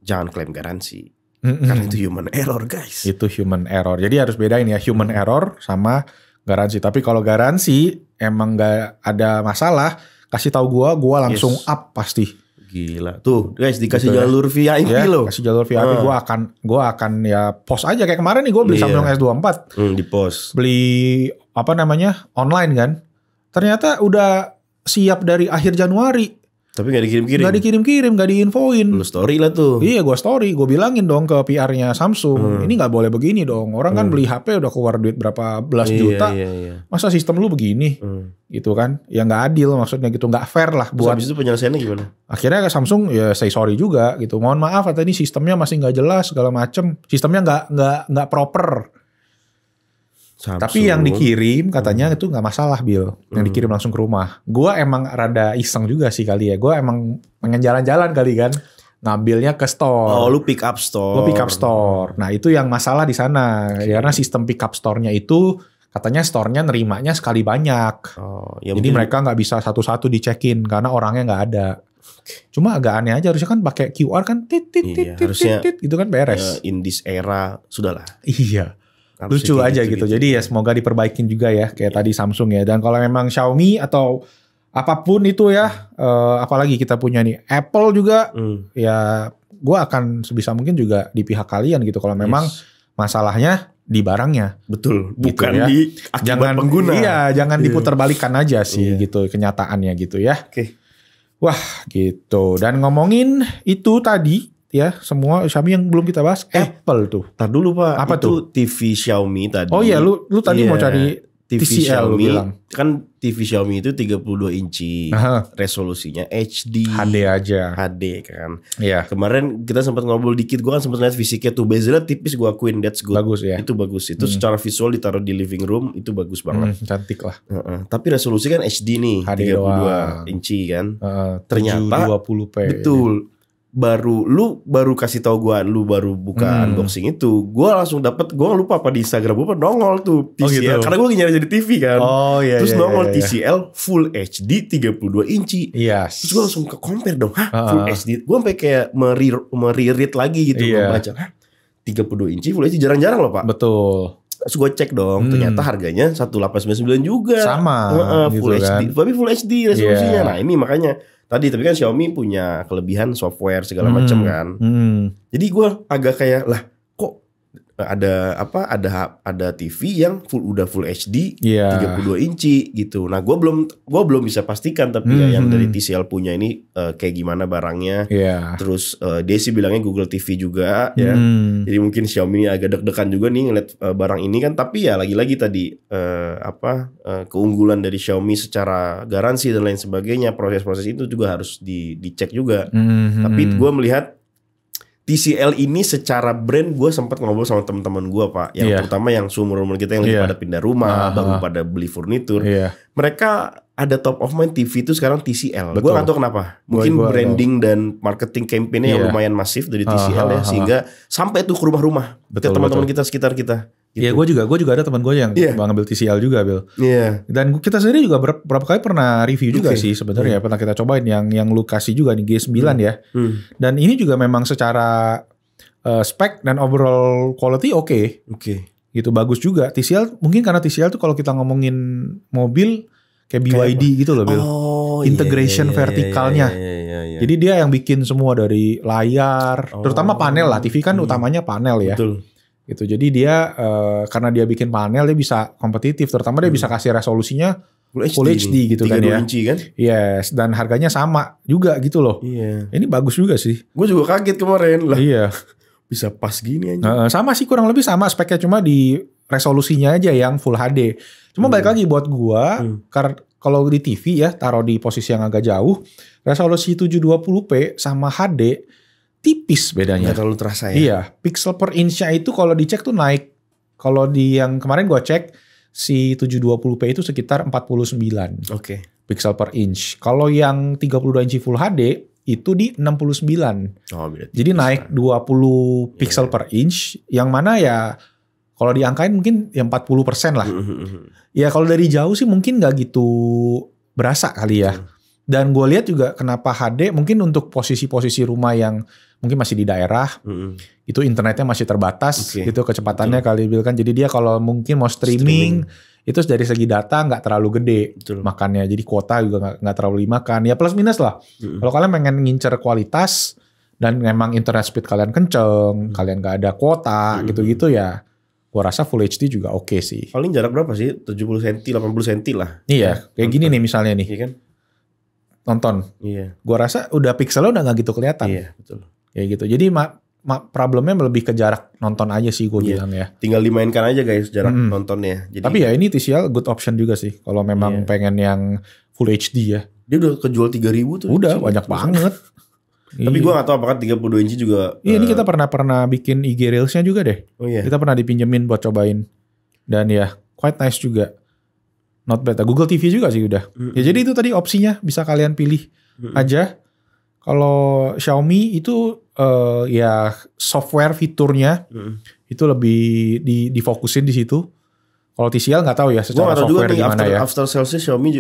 jangan klaim garansi. Karena itu human error guys. Itu human error. Jadi harus bedain ya human error sama garansi. Tapi kalau garansi emang nggak ada masalah, kasih tahu gua langsung up pasti. Gila. Tuh guys, dikasih gitu jalur VIP loh. Kasih jalur VIP. Gua akan ya post aja kayak kemarin nih, gua beli Samsung S24. Di post. Beli online kan. Ternyata udah siap dari akhir Januari. Tapi gak dikirim-kirim? Gak dikirim-kirim, gak diinfoin. Lu story lah tuh. Iya, gue story. Gue bilangin dong ke PR-nya Samsung. Ini gak boleh begini dong. Orang kan beli HP udah keluar duit berapa belas juta. Masa sistem lu begini? Gitu kan. Ya gak adil maksudnya gitu. Gak fair lah. Buat habis itu penyelesaiannya gimana? Akhirnya Samsung ya say sorry juga gitu. Mohon maaf, tadi sistemnya masih gak jelas segala macem. Sistemnya gak proper. Samsung. Tapi yang dikirim katanya itu nggak masalah Bill, yang dikirim langsung ke rumah. Gua emang rada iseng juga sih kali ya. Gua emang pengen jalan-jalan kali kan, ngambilnya ke store. Oh, lu pick up store. Lu pick up store. Nah itu yang masalah di sana, karena sistem pick up store-nya itu katanya store-nya nerimanya sekali banyak. Ya jadi mereka nggak bisa satu-satu dicekin karena orangnya nggak ada. Cuma agak aneh aja, harusnya kan pakai QR kan, tit gitu kan beres. In this era sudahlah. Iya. Lucu aja gitu. Jadi ya semoga diperbaikin juga ya kayak tadi Samsung ya. Dan kalau memang Xiaomi atau apapun itu ya, apalagi kita punya nih Apple juga, ya gue akan sebisa mungkin juga di pihak kalian gitu. Kalau memang masalahnya di barangnya. Betul. Gitu bukan ya. di akibat pengguna. Iya, jangan diputerbalikan aja sih gitu kenyataannya gitu ya. Wah gitu. Dan ngomongin itu tadi. Ya, semua Xiaomi yang belum kita bahas, Apple tuh. Tar dulu Pak, apa itu tuh? TV Xiaomi tadi. Oh iya, lu tadi mau cari TV TCL Xiaomi, lu bilang. Kan TV Xiaomi itu 32 inci, resolusinya HD aja. HD kan. Iya. Kemarin kita sempat ngobrol dikit, gue kan sempat lihat fisiknya tuh, bezelnya tipis, gue akuin that's good. Bagus ya. Itu bagus. Itu secara visual ditaruh di living room itu bagus banget. Cantik lah. Tapi resolusi kan HD nih, HD 32 inci kan. Ternyata 720p. Betul. lu baru kasih tahu gue, lu baru buka unboxing itu, gue langsung dapet, gue lupa apa di Instagram gue nongol tuh TCL, karena gue nyari di TV kan, terus nongol TCL Full HD 32 inci, terus gue langsung ke compare dong, Full HD, gue sampai kayak meri-read lagi gitu, membaca, 32 inci Full HD jarang-jarang loh Pak. Betul. Terus gue cek dong, ternyata harganya 1899 juga, sama, Full gitu HD, tapi Full HD resolusinya. Nah ini makanya. Tapi kan Xiaomi punya kelebihan software segala macam kan. Jadi gue agak kayak lah kok ada TV yang udah full HD 32 inci gitu. Nah, gue belum bisa pastikan tapi ya yang dari TCL punya ini kayak gimana barangnya. Terus dia sih bilangnya Google TV juga ya. Jadi mungkin Xiaomi agak deg-degan juga nih ngeliat barang ini kan, tapi ya lagi-lagi tadi keunggulan dari Xiaomi secara garansi dan lain sebagainya, proses-proses itu juga harus dicek juga. Tapi gue melihat TCL ini secara brand, gue sempat ngobrol sama teman-teman gue Pak, yang terutama yang seumur-umur kita yang lagi pada pindah rumah, baru pada beli furnitur, mereka ada top of mind TV itu sekarang TCL. Gue nggak tahu kenapa, mungkin branding dan marketing campaign-nya yang lumayan masif dari TCL ya, sehingga sampai tuh ke rumah-rumah ke teman-teman kita sekitar kita. Iya, gitu. gue juga ada teman gue yang ngambil TCL juga, Bill. Dan kita sendiri juga berapa kali pernah review juga sih sebenarnya. Pernah kita cobain yang lu kasih juga nih G9 ya. Dan ini juga memang secara spek dan overall quality oke. Gitu, bagus juga. TCL mungkin karena TCL tuh kalau kita ngomongin mobil kayak BYD gitu loh, Bill. Integration vertikalnya. Jadi dia yang bikin semua dari layar, terutama panel lah. TV kan utamanya panel ya. Betul. Gitu. Jadi dia karena dia bikin panel, dia bisa kompetitif, terutama dia bisa kasih resolusinya Full HD gitu kan ya. 32 inci kan? Yes, dan harganya sama juga gitu loh. Ini bagus juga sih. Gue juga kaget kemarin lah. Bisa pas gini aja. Sama sih, kurang lebih sama speknya, cuma di resolusinya aja yang Full HD. Cuma balik lagi buat gua, karena kalau di TV ya taruh di posisi yang agak jauh, resolusi 720p sama HD tipis bedanya. Nggak terlalu terasa ya. Iya, pixel per inch-nya itu kalau dicek tuh naik. Kalau di yang kemarin gua cek, si 720p itu sekitar 49 pixel per inch. Kalau yang 32 inci Full HD itu di 69. Jadi naik 20 pixel per inch, yang mana ya kalau diangkain mungkin ya 40% lah. Ya kalau dari jauh sih mungkin nggak gitu berasa kali ya. Dan gue lihat juga kenapa HD mungkin untuk posisi-posisi rumah yang mungkin masih di daerah, itu internetnya masih terbatas gitu kecepatannya kali Bill kan. Jadi dia kalau mungkin mau streaming itu dari segi data nggak terlalu gede makannya. Jadi kuota juga nggak terlalu dimakan. Ya plus minus lah. Kalau kalian pengen ngincer kualitas dan memang internet speed kalian kenceng, kalian nggak ada kuota gitu-gitu ya, gua rasa Full HD juga oke sih. Paling jarak berapa sih? 70 cm, 80 cm lah. Iya, kayak gini nih misalnya nih. Iya kan? Nonton. Gua rasa udah pixelnya udah nggak gitu kelihatan. Iya, betul. Kayak gitu. Jadi problemnya lebih ke jarak nonton aja sih gue bilang ya. Tinggal dimainkan aja guys jarak nontonnya. Jadi, tapi ya ini TCL good option juga sih. Kalau memang pengen yang Full HD ya. Dia udah kejual 3.000 tuh. Udah banyak banget. Tapi gue gak tahu apakah 32 inci juga. Iya, ini kita pernah bikin IG Reels-nya juga deh. Kita pernah dipinjemin buat cobain. Dan ya quite nice juga. Not bad. Google TV juga sih udah. Ya jadi itu tadi opsinya bisa kalian pilih aja. Kalau Xiaomi itu ya software fiturnya itu lebih difokusin di situ. Kalau TCL nggak tahu ya secara software juga gimana ya. After salesnya Xiaomi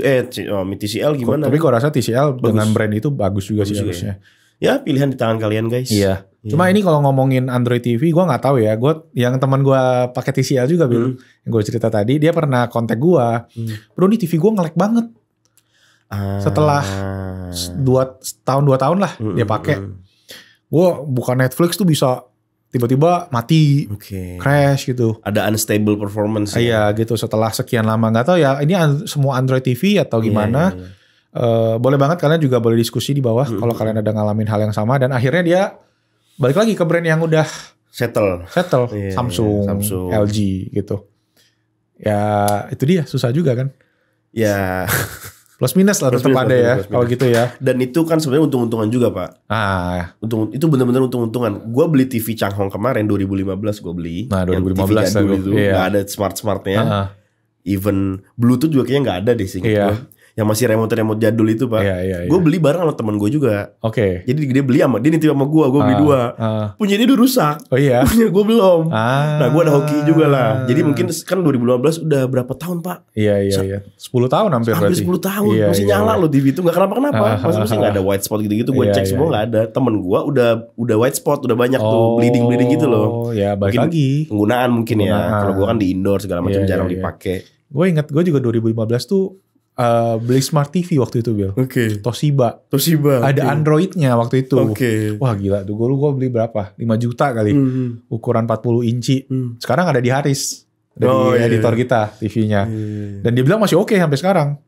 TCL gimana? Tapi gue rasa TCL bagus. Dengan brand itu bagus juga sih harusnya. Ya pilihan di tangan kalian guys. Iya. Cuma ini kalau ngomongin Android TV, gue nggak tahu ya. Gue yang teman gue pakai TCL juga Bill, yang gue cerita tadi, dia pernah kontak gue. Bro, ini TV gue nge-lag banget. Setelah 2 tahun lah dia pakai. Gue buka Netflix tuh bisa tiba-tiba mati, crash gitu. Ada unstable performance. Iya gitu. Setelah sekian lama, nggak tahu ya. Ini semua Android TV atau gimana? Boleh banget kalian juga boleh diskusi di bawah kalau kalian ada ngalamin hal yang sama. Dan akhirnya dia balik lagi ke brand yang udah settle. Samsung, LG gitu. Ya itu dia, susah juga kan. Ya plus minus lah tetap ada ya kalau gitu ya. Dan itu kan sebenarnya untung-untungan juga Pak. Itu benar-benar untung-untungan. Gue beli TV Changhong kemarin 2015 gue beli. Nah 2015 itu nggak ada smart-smartnya. Even Bluetooth juga kayaknya nggak ada deh sih. yang masih remote jadul itu Pak. Gue beli bareng sama temen gue juga. Jadi dia beli sama dia nitip sama gue beli 2. Punya dia udah rusak. Punya gue belum. Nah gue ada hoki juga lah. Jadi mungkin kan 2015 udah berapa tahun Pak? 10 tahun hampir berarti. 10 tahun masih nyala loh TV itu, nggak kenapa-kenapa. Masih nggak ada white spot gitu-gitu. Gue cek semua nggak ada. Temen gue udah white spot, udah banyak tuh bleeding gitu loh. Balik lagi penggunaan mungkin ya. Kalau gue kan di indoor segala macam jarang dipakai. Gue inget gue juga 2015 tuh beli smart TV waktu itu Bill. Toshiba. Ada Androidnya waktu itu. Wah gila tuh. Gue beli berapa? 5 juta kali. Ukuran 40 inci. Sekarang ada di Haris. Dari editor kita TV-nya. Dan dia bilang masih oke sampai sekarang.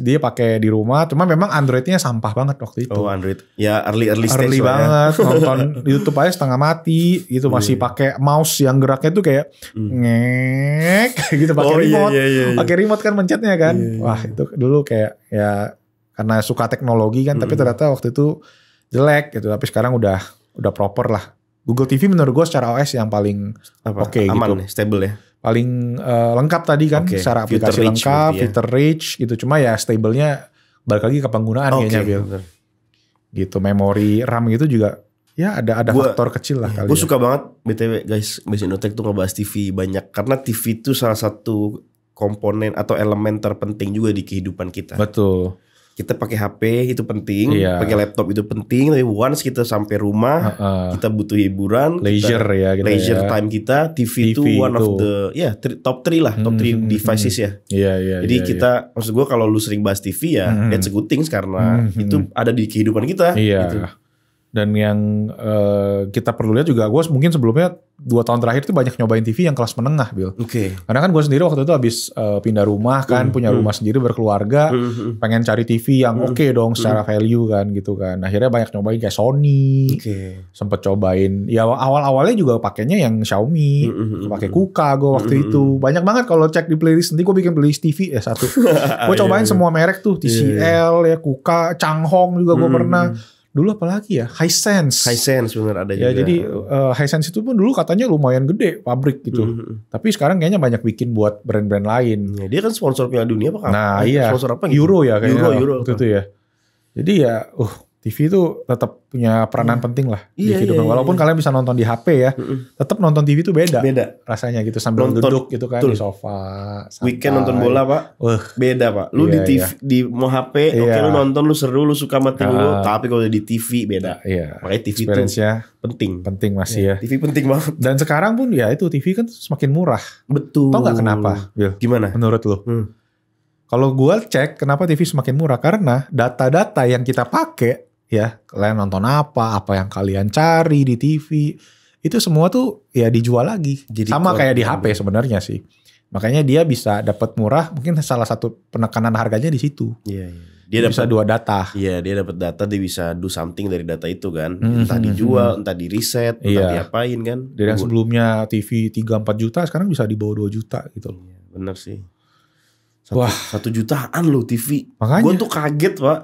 Dia pakai di rumah, cuma memang Android-nya sampah banget waktu itu. Android. Ya early stage banget. Nonton YouTube aja setengah mati gitu, masih pakai mouse yang geraknya tuh kayak ngek gitu pakai remote. Pakai remote kan mencetnya kan. Wah, itu dulu kayak ya karena suka teknologi kan, tapi ternyata waktu itu jelek gitu. Tapi sekarang udah proper lah. Google TV menurut gue secara OS yang paling oke aman gitu. Stable ya. Paling lengkap tadi kan, secara aplikasi lengkap, feature rich gitu. Cuma ya stable-nya balik lagi ke penggunaan kayaknya Bill. Gitu, memori RAM gitu juga ya ada faktor kecil lah kali. Gue suka banget BTW guys, Basic Indotek tuh ngebahas TV banyak. Karena TV itu salah satu komponen atau elemen terpenting juga di kehidupan kita. Betul. Kita pakai HP itu penting, pakai laptop itu penting. Tapi once kita sampai rumah, kita butuh hiburan, leisure time kita, TV itu one of the top 3 lah, top 3 devices ya. Jadi kita, maksud gue kalau lu sering bahas TV ya, that's a good things karena itu ada di kehidupan kita. Gitu. Dan yang kita perlu lihat juga, gue mungkin sebelumnya 2 tahun terakhir tuh banyak nyobain TV yang kelas menengah, Bill. Karena kan gue sendiri waktu itu habis pindah rumah kan, punya rumah sendiri berkeluarga, pengen cari TV yang oke dong secara value kan gitu kan. Akhirnya banyak nyobain kayak Sony, sempet cobain. Ya awal-awalnya juga pakainya yang Xiaomi, pakai Kuka gue waktu itu. Banyak banget kalau cek di playlist, nanti gue bikin playlist TV ya satu. Gue cobain semua merek tuh, TCL ya, Kuka, Changhong juga gue pernah. Dulu apalagi ya, Hisense bener ada ya, juga. jadi Hisense itu pun dulu katanya lumayan gede pabrik gitu. Tapi sekarang kayaknya banyak bikin buat brand-brand lain. Dia kan sponsor Piala Dunia apa? Nah iya, sponsor apa gitu? Euro ya kayaknya Euro waktu itu ya. Jadi ya TV itu tetap punya peranan penting lah di kehidupan. Walaupun kalian bisa nonton di HP ya, tetap nonton TV itu beda rasanya gitu, sambil duduk gitu kan di sofa. Santai. Weekend nonton bola Pak, beda Pak. Lu di TV, di mau HP, oke lu nonton, lu seru, lu suka sama tim lu. Tapi kalau di TV beda. Makanya TV itu penting masih ya. TV penting banget. Dan sekarang pun ya itu TV kan semakin murah. Betul. Tahu nggak kenapa, Bill? Gimana? Menurut lu? Kalau gue cek kenapa TV semakin murah, karena data-data yang kita pakai ya, kalian nonton apa yang kalian cari di TV, itu semua tuh ya dijual lagi. Jadi sama kayak di HP sebenarnya sih. Makanya dia bisa dapat murah, mungkin salah satu penekanan harganya di situ. Dia bisa dua data. Iya, dia dapat data, dia bisa do something dari data itu kan. Entah dijual, entah di riset, entah diapain kan. Dari yang sebelumnya TV 3-4 juta, sekarang bisa di bawah 2 juta gitu. Bener sih. 1 jutaan loh TV. Makanya. Gue tuh kaget Pak.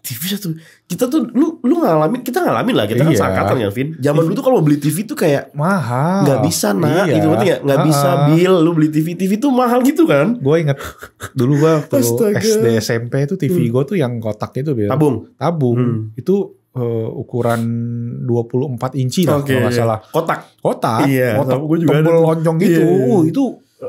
TV satu, kita tuh lu ngalamin, kita ngalamin lah, kita kan seangkatan ya Vin. Zaman dulu tuh kalau beli TV tuh kayak mahal, nggak bisa gitu kan, nggak bisa Bill, lu beli TV tuh mahal gitu kan. Gue inget dulu gue waktu SD SMP itu TV gue tuh yang kotak itu Bill. Tabung itu ukuran 24 inci lah kalau nggak salah. Kotak, kotak tombol lonjong gitu. Itu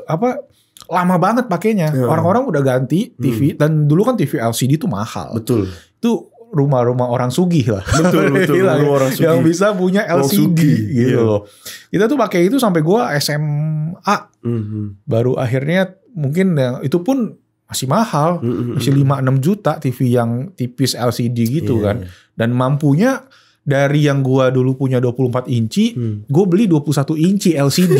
apa? Lama banget pakainya. Orang-orang udah ganti TV dan dulu kan TV LCD tuh mahal. Betul. Itu rumah-rumah orang sugih lah. Betul. Rumah orang sugih. Yang bisa punya LCD gitu loh. Kita tuh pakai itu sampai gua SMA. Baru akhirnya mungkin itu pun masih mahal. Masih 5-6 juta TV yang tipis LCD gitu kan. Dan mampunya dari yang gua dulu punya 24 inci, gue beli 21 inci LCD.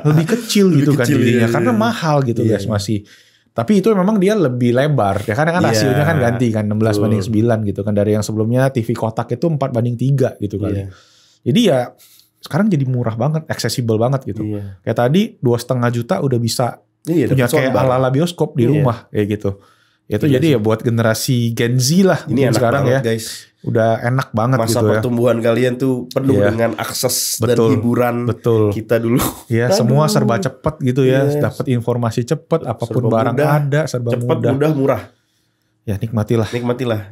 Lebih kecil gitu kan jadinya. Karena mahal gitu guys masih. Tapi itu memang dia lebih lebar. Ya kan hasilnya kan ganti kan 16:9 gitu kan. Dari yang sebelumnya TV kotak itu 4:3 gitu kali. Jadi ya sekarang jadi murah banget, accessible banget gitu. Kayak tadi 2,5 juta udah bisa punya kayak ala-ala bioskop di rumah kayak gitu. Itu jadi ya buat generasi Gen Z lah. Ini enak sekarang banget, ya. guys. Udah enak banget masa gitu ya. pertumbuhan kalian tuh penuh dengan akses dan hiburan kita dulu. Ya semua serba cepet gitu ya. Dapat informasi cepet, apapun barang ada, serba cepet, mudah, murah. Ya nikmatilah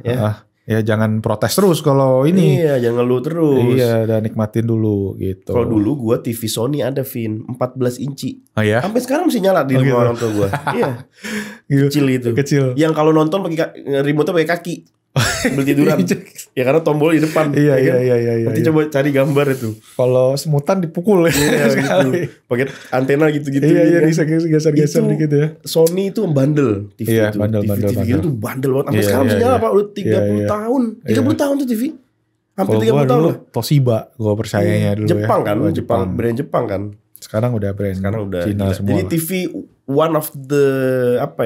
ya. Ya jangan protes terus kalau ini. Iya, jangan ngeluh terus. Iya, dan nikmatin dulu gitu. Kalau dulu gua TV Sony ada, Vin, 14 inci. Oh ya? Sampai sekarang masih nyala di rumah orang tua gua. Iya. Kecil itu. Kecil. Yang kalau nonton pakai remote pakai kaki. Sambil tiduran. Ya karena tombol di depan. Iya. Nanti coba cari gambar itu. Kalau semutan dipukul ya. Gitu. Pakai antena gitu-gitu. Iya, geser-geser dikit ya. Sony itu bandel TV itu. Bandel. TV gitu bandel banget. Sampai sekarang masih nyala, Pak. Udah 30 tahun. 30 tahun tuh TV. Hampir 30 tahun lah. Toshiba gua percayanya dulu Jepang ya. Kan? Brand Jepang kan. Sekarang udah brand Cina gila. semua. Jadi TV one of the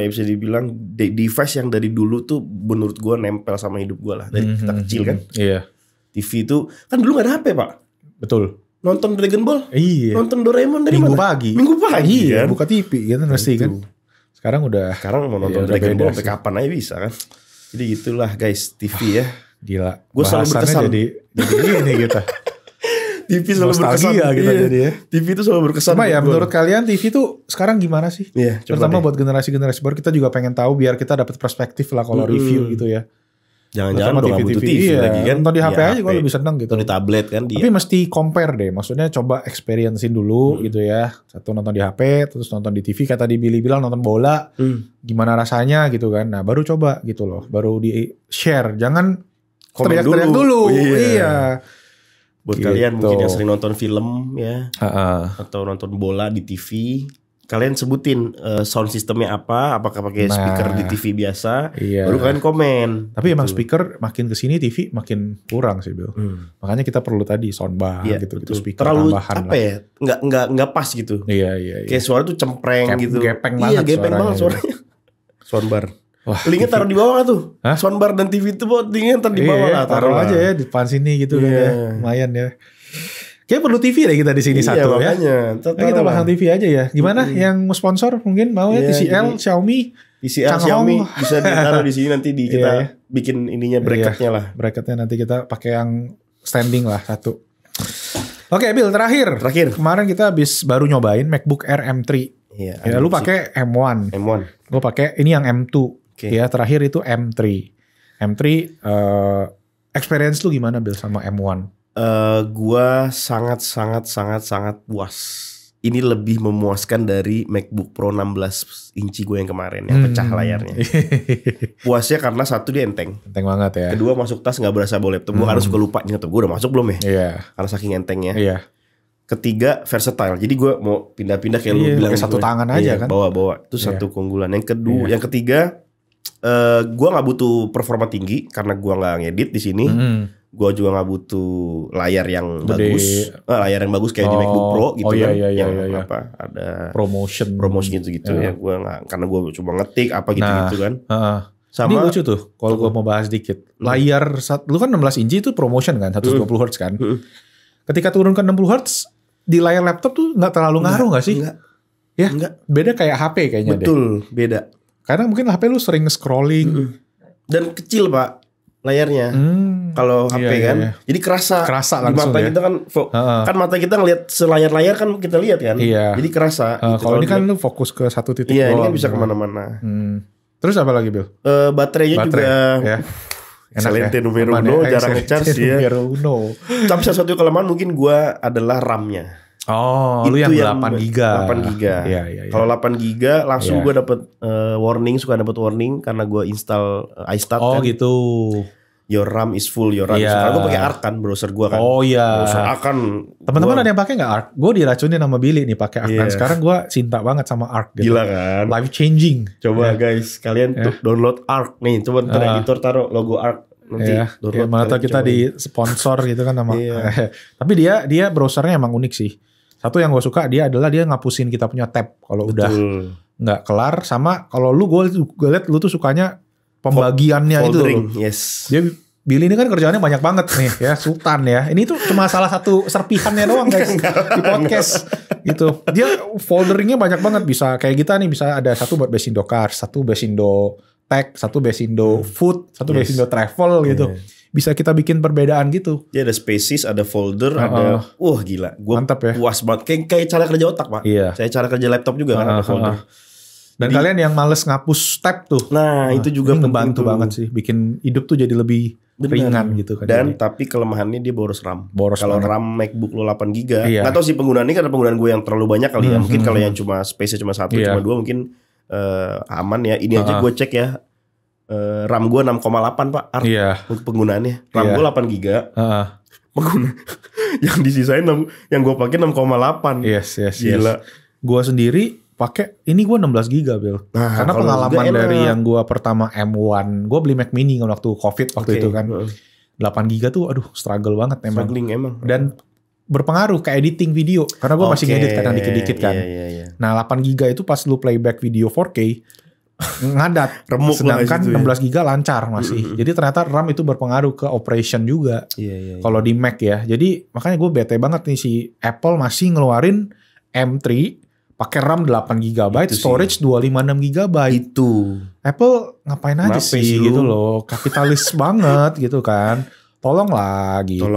bisa dibilang device yang dari dulu tuh menurut gue nempel sama hidup gue lah dari kita kecil kan. Iya. TV itu kan dulu gak ada HP, Pak. Betul. Nonton Dragon Ball. Iya. Nonton Doraemon dari Minggu mana? pagi. Minggu pagi iya, kan. Buka TV gitu mesti kan. Sekarang mau nonton Dragon Ball sampai kapan aja bisa kan. Jadi gitulah guys TV ya. Gila. Gue selalu berkesan. Jadi ini kita. TV selalu berkesan gitu jadi ya. TV itu selalu berkesan. Cuma ya menurut kalian TV itu sekarang gimana sih? Iya, terutama buat generasi-generasi baru, kita juga pengen tahu biar kita dapat perspektif lah kalau review gitu ya. Jangan-jangan udah gak butuh TV lagi kan. Nonton di HP aja gue lebih seneng gitu. Nonton di tablet kan dia. Tapi mesti compare deh. Maksudnya coba experience-in dulu gitu ya. Satu nonton di HP, terus nonton di TV. Kayak tadi Billy bilang nonton bola. Gimana rasanya gitu kan. Nah baru coba gitu loh. Baru di share. Jangan teriak-teriak dulu. Iya. Buat kalian mungkin yang sering nonton film ya. Atau nonton bola di TV. Kalian sebutin sound systemnya apa, apakah pakai speaker di TV biasa, baru kalian komen. Tapi emang speaker makin kesini TV makin kurang sih, Bill. Makanya kita perlu tadi soundbar gitu speaker terlalu tambahan apa ya, nggak pas gitu. Iya. Kayak suara tuh cempreng gitu. Gepeng banget. Iya, gepeng banget suaranya. Soundbar. Wah, linknya taruh di bawah tuh. Soundbar dan TV itu linknya taruh di bawah lah. Taruh aja ya di depan sini gitu kan ya. Lumayan ya. Kayak perlu TV deh kita di sini satu makanya. Ya. Kita pasang TV aja ya. Gimana yang sponsor mungkin mau ya TCL, Xiaomi, Xiaomi bisa ditaruh di sini nanti kita bikin ininya bracketnya lah. Bracketnya nanti kita pakai yang standing lah satu. Oke, Bill terakhir. Kemarin kita baru nyobain MacBook Air M3. Iya. Ya, lu pakai M1. Gue pakai ini yang M2. Ya, terakhir itu M3. M3 experience lu gimana Bill sama M1? Gua sangat puas. Ini lebih memuaskan dari MacBook Pro 16 inci gue yang kemarin yang pecah layarnya. Puasnya karena satu dia enteng banget ya. Kedua masuk tas nggak berasa bawa laptop. Gue harus suka lupa nih laptop gue udah masuk belum ya? Iya. Karena saking entengnya. Iya. Ketiga versatile. Jadi gue mau pindah-pindah kayak lu bilang satu tangan aja kan. Bawa. Itu satu keunggulan. Yang ketiga gue nggak butuh performa tinggi karena gue nggak ngedit di sini. Gue juga nggak butuh layar yang bagus, layar yang bagus kayak di MacBook Pro gitu kan, yang apa ada promotion gitu ya. Gue nggak, karena gue cuma ngetik apa gitu kan. Sama ini lucu tuh kalau gue mau bahas dikit. Layar lu kan 16 inci itu promotion kan, 120 Hz kan. Ketika turun ke 60 Hz di layar laptop tuh nggak terlalu ngaruh nggak sih? Enggak. Beda kayak HP kayaknya. Betul, beda. Karena mungkin HP lu sering scrolling dan kecil Pak layarnya. Kalau HP kan. Jadi kerasa langsung di mata kita kan kan mata kita ngelihat selayar-layar kan kita lihat kan. Jadi kerasa gitu. Kalau ini kan lu fokus ke satu titik doang. Iya, ini kan bisa kemana-mana. Terus apa lagi, Bill? Baterainya juga Excelente numero uno, jarang ngecharge ya. Tapi salah satu kelemahan mungkin gua adalah RAM-nya. Oh, itu lu yang 8 giga. 8 giga. Iya. Kalau 8 giga langsung gue dapet suka dapet warning karena gue install iStart kan. Oh gitu. Your RAM is full, your RAM is full. Karena gue pakai Arc kan, browser gue kan. Oh iya. Browser Arc kan. Teman-teman ada yang pakai nggak Arc? Gue diracunin sama Billy nih pakai Arc. Dan sekarang gue cinta banget sama Arc. Gitu. Gila kan. Life changing. Coba guys, kalian download Arc nih. Coba ntar editor taruh logo Arc. Nanti download. Mana tau kita di sponsor gitu kan sama. Tapi dia browsernya emang unik sih. Satu yang gue suka dia ngapusin kita punya tab kalau udah nggak kelar, sama kalau gue liat lu tuh sukanya pembagiannya itu loh. Yes. Dia Billy ini kan kerjaannya banyak banget nih ya, Sultan ya. Ini tuh cuma salah satu serpihannya doang guys di podcast gitu. Dia folderingnya banyak banget, bisa kayak kita nih, bisa ada satu buat Basindo Cars, satu Basindo Tech, satu Basindo Food, satu Basindo Travel gitu. Bisa kita bikin perbedaan gitu. Dia ada spaces, ada folder, ada gila. Gua mantap ya. Puas banget kayak cara kerja otak, Pak. Iya. Saya cara kerja laptop juga kan ada folder. Dan kalian yang males ngapus tab tuh. Nah, itu juga membantu banget sih, bikin hidup tuh jadi lebih ringan gitu kan. Dan tapi kelemahannya dia boros RAM. Kalau RAM MacBook lo 8 GB, nggak tahu sih penggunaan ini karena penggunaan gue yang terlalu banyak kali ya. Mungkin kalau yang cuma space-nya cuma 1, cuma 2 mungkin aman ya. Ini aja gue cek ya. RAM gue 6,8 Pak Art, untuk penggunaannya. RAM gue 8 GB. Pengguna yang disisain yang gue pakai 6,8. Yes. Gila. Gue sendiri pakai ini gue 16 GB Bill. Karena pengalaman dari yang gue pertama M1, gue beli Mac Mini waktu COVID waktu itu kan. 8 GB tuh aduh struggle banget memang. Struggling emang. Dan berpengaruh ke editing video karena gue masih ngedit kadang dikit-dikit kan. Nah 8 GB itu pas lu playback video 4K ngadat. Remuk. Sedangkan 16 GB lancar masih. Jadi ternyata RAM itu berpengaruh ke operation juga. Kalau di Mac ya. Jadi makanya gue bete banget nih si Apple masih ngeluarin M3 pakai RAM 8 GB, storage 256 GB. Itu Apple ngapain aja sih gitu loh. Kapitalis banget gitu kan. Tolonglah gitu.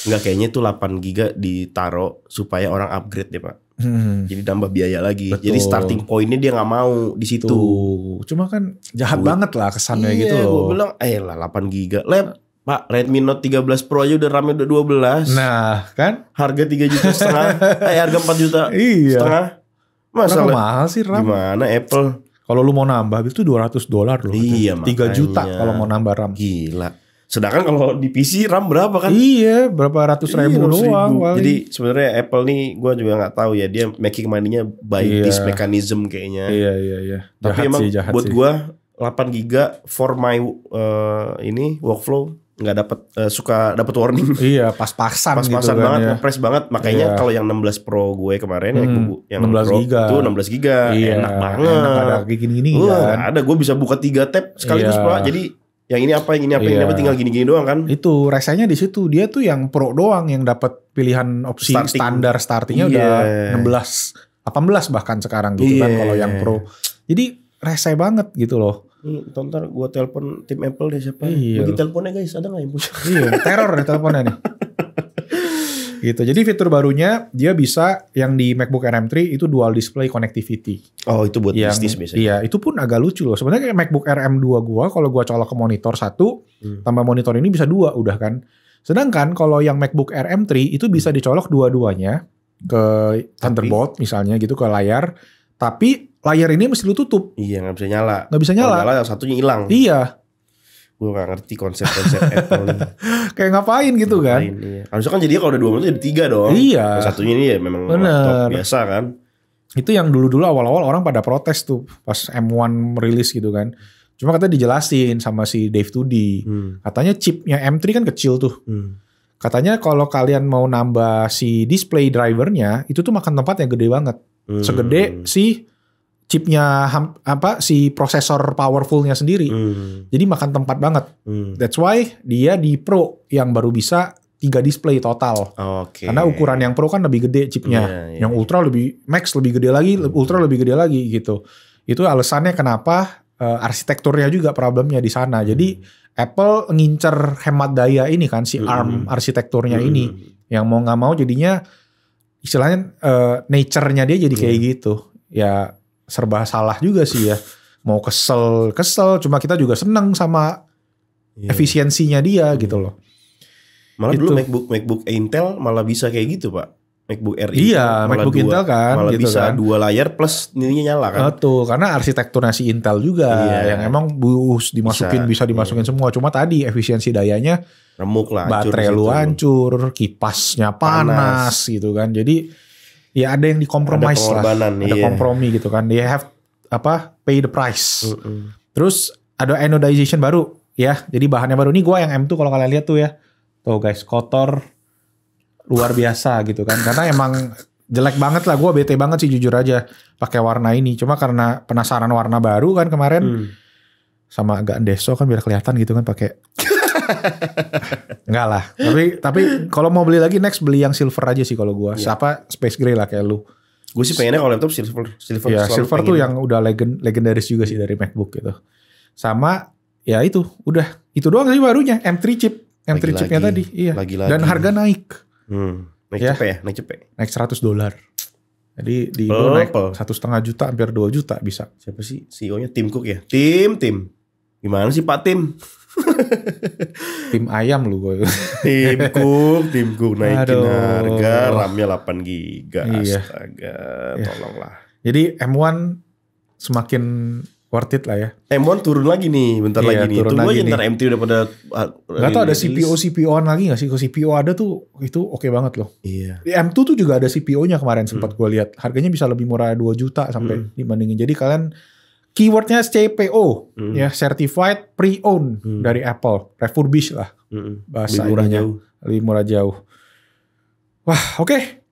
Enggak, kayaknya tuh 8 GB ditaruh supaya orang upgrade deh Pak. Jadi tambah biaya lagi. Betul. Jadi starting pointnya dia nggak mau di situ. Cuma kan jahat banget lah kesannya gitu loh. Gue bilang, lah 8 GB. Pak, Redmi Note 13 Pro aja udah RAM-nya udah 12. Nah, kan? Harga 3,5 juta. Harga 4,5 juta. Masalah mahal sih RAM. Gimana Apple? Kalau lu mau nambah itu $200 loh. Iya, 3 juta kalau mau nambah RAM. Gila. Sedangkan kalau di PC RAM berapa kan? Iya, berapa ratus ribu doang. Jadi sebenarnya Apple nih gue juga nggak tau ya, dia making money-nya by this mechanism kayaknya. Iya. Tapi emang buat gue 8 GB for my workflow nggak dapat warning. Iya, pas-pasan gitu kan banget, ya. ngepres banget. Makanya kalau yang 16 Pro gue kemarin yang 16 Pro GB itu 16 GB enak banget. Enak, ada kayak gini-gini kan. Ada, gue bisa buka 3 tab sekaligus Pak. Jadi yang ini apa tinggal gini-gini doang kan. Itu resenya di situ. Dia tuh yang Pro doang yang dapat pilihan opsi standar startingnya udah 16, 18 bahkan sekarang gitu kan kalau yang Pro. Jadi rese banget gitu loh. Ntar gue telepon tim Apple deh siapa. Bagi teleponnya guys, ada gak yang punya? Teror nih teleponnya nih. Gitu. Jadi fitur barunya dia bisa yang di MacBook Air M3 itu dual display connectivity. Oh, itu buat bisnis biasanya. Iya, itu pun agak lucu loh. Sebenarnya kayak MacBook Air M2 gua kalau gua colok ke monitor 1, tambah monitor ini bisa 2 udah kan. Sedangkan kalau yang MacBook Air M3 itu bisa dicolok dua-duanya ke Thunderbolt misalnya gitu ke layar. Tapi layar ini mesti lu tutup. Iya, nggak bisa nyala. Nggak bisa nyala. Kalau yang satunya hilang. Iya. Gue gak ngerti konsep-konsep Apple nih. Kayak ngapain gitu kan. Iya. Harusnya kan jadinya kalau ada 2 monitor jadi 3 dong. Iya. Yang satunya ini ya memang laptop biasa kan. Itu yang dulu-dulu awal-awal orang pada protes tuh pas M1 rilis gitu kan. Cuma katanya dijelasin sama si Dave Tudi. Katanya chipnya M3 kan kecil tuh. Katanya kalau kalian mau nambah si display drivernya itu tuh makan tempat yang gede banget. Segede si chipnya si prosesor powerfulnya sendiri. Jadi makan tempat banget. That's why dia di Pro yang baru bisa 3 display total. Karena ukuran yang Pro kan lebih gede chipnya. Yang Ultra Max lebih gede lagi, Ultra lebih gede lagi gitu. Itu alasannya kenapa arsitekturnya juga problemnya di sana. Jadi Apple ngincer hemat daya ini kan si ARM arsitekturnya ini. Yang mau nggak mau jadinya istilahnya nature-nya dia jadi kayak gitu. Ya serba salah juga sih ya. Mau kesel. Cuma kita juga seneng sama efisiensinya dia gitu loh. Malah dulu MacBook Intel malah bisa kayak gitu Pak. MacBook Air Intel MacBook Intel kan. Malah gitu bisa kan. 2 layar plus ininya nyala kan. Betul, karena arsitekturnya si Intel juga. Yang emang bisa dimasukin semua. Cuma tadi efisiensi dayanya remuk lah. Baterai lu hancur, kipasnya panas gitu kan. Jadi ya ada yang dikompromis lah. Ada kompromi gitu kan. They have pay the price. Terus ada anodization baru ya. Jadi bahannya baru. Ini gue yang M2 kalau kalian lihat tuh ya. Tuh guys, kotor luar biasa gitu kan. Karena emang jelek banget lah. Gue bete banget sih jujur aja pakai warna ini. Cuma karena penasaran warna baru kan kemarin. Sama agak endeso kan biar kelihatan gitu kan pakai. Enggak lah. Tapi kalau mau beli lagi next beli yang silver aja sih kalau gue. Siapa Space Gray lah kayak lu. Gue sih pengennya kalau laptop silver. Ya, silver tuh yang udah legendaris juga sih dari MacBook gitu. Sama ya itu doang sih barunya M3 chip. M3 chipnya tadi. Iya. Lagi-lagi. Dan harga naik. Naik cepet. Naik $100. Jadi di Indo naik 1,5 juta hampir 2 juta bisa. Siapa sih CEO-nya? Tim Cook ya? Tim. Gimana sih Pak Tim? Tim ayam lu gue. Tim Cook naikin harga RAM-nya 8 GB. Astaga, tolonglah. Jadi M1 semakin worth it lah ya. M1 turun lagi nih, bentar lagi nih. Tunggu aja ntar M3 udah pada. Gak tau ada CPU-an lagi gak sih? Kalau CPU ada tuh itu oke banget loh. Iya. Di M2 tuh juga ada CPU-nya kemarin sempat gue lihat. Harganya bisa lebih murah 2 juta sampai dibandingin. Jadi kalian keywordnya CPO ya, Certified Pre-Owned dari Apple, refurbished lah bahasa ininya. Lebih murah jauh. Wah oke.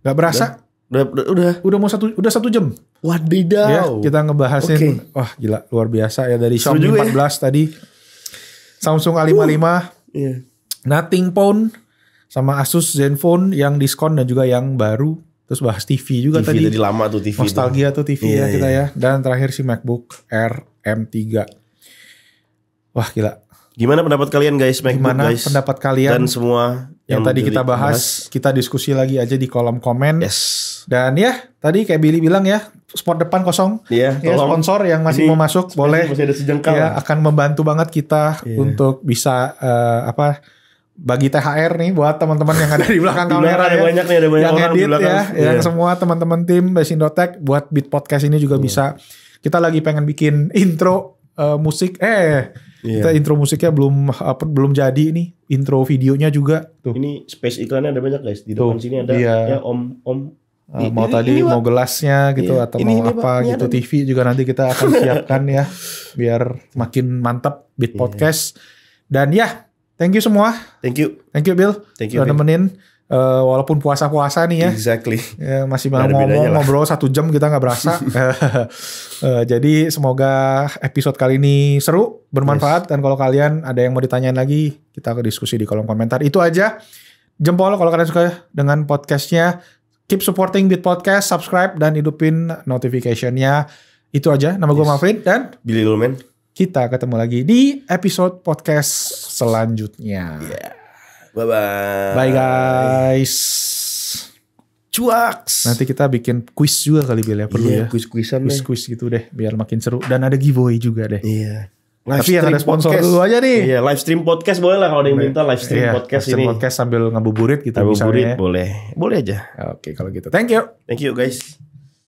Gak berasa. Udah mau 1 jam. Wadidaw. Ya, kita ngebahasin wah gila luar biasa ya dari Xiaomi 14 tadi. Samsung A55, Nothing Phone sama Asus Zenfone yang diskon dan juga yang baru. Terus bahas TV juga tadi. TV tadi lama tuh TV. Nostalgia tuh TV ya kita ya. Dan terakhir si MacBook Air M3. Wah gila. Gimana pendapat kalian guys, MacBook guys? Pendapat kalian dan semua yang tadi kita bahas, kita diskusi lagi aja di kolom komen. Dan ya, tadi kayak Billy bilang ya, spot depan kosong. Iya, ya, sponsor yang masih mau masuk boleh. Masih ada sejengkal. Ya, akan membantu banget kita untuk bisa bagi THR nih buat teman-teman yang ada di belakang kamera ya. Banyak nih, ada banyak yang orang edit di belakang. Ya, yang semua teman-teman tim Basindotech buat Beat Podcast ini juga bisa. Kita lagi pengen bikin intro musik. Kita intro musiknya belum jadi nih. Intro videonya juga tuh. Ini space iklannya ada banyak guys. Di depan sini ada ya Om. Mau mau gelasnya gitu atau mau apa gitu. TV juga nanti kita akan siapkan ya biar makin mantap Beat Podcast. Dan ya, thank you semua. Thank you Bill. Udah nemenin. Walaupun puasa-puasa nih ya. Exactly. Ya, masih mau ngobrol 1 jam kita nggak berasa. Jadi semoga episode kali ini seru, bermanfaat. Dan kalau kalian ada yang mau ditanyain lagi, kita diskusi di kolom komentar. Itu aja. Jempol kalau kalian suka dengan podcastnya. Keep supporting Beat Podcast, subscribe dan hidupin notification-nya. Itu aja. Nama gue Mafrin dan Billy Lulman. Kita ketemu lagi di episode podcast selanjutnya. Bye-bye. Bye guys. Cuaks. Nanti kita bikin quiz juga kali Bill ya. Perlu ya. Quiz-quizan deh. Quiz gitu deh. Biar makin seru. Dan ada giveaway juga deh. Iya. Tapi yang ada sponsor podcast dulu aja nih. Iya, live stream podcast boleh lah kalau ada yang minta live stream podcast ini. Live stream podcast sambil ngabuburit gitu. Ngabuburit boleh. Boleh aja. Oke kalau gitu. Thank you. Thank you guys.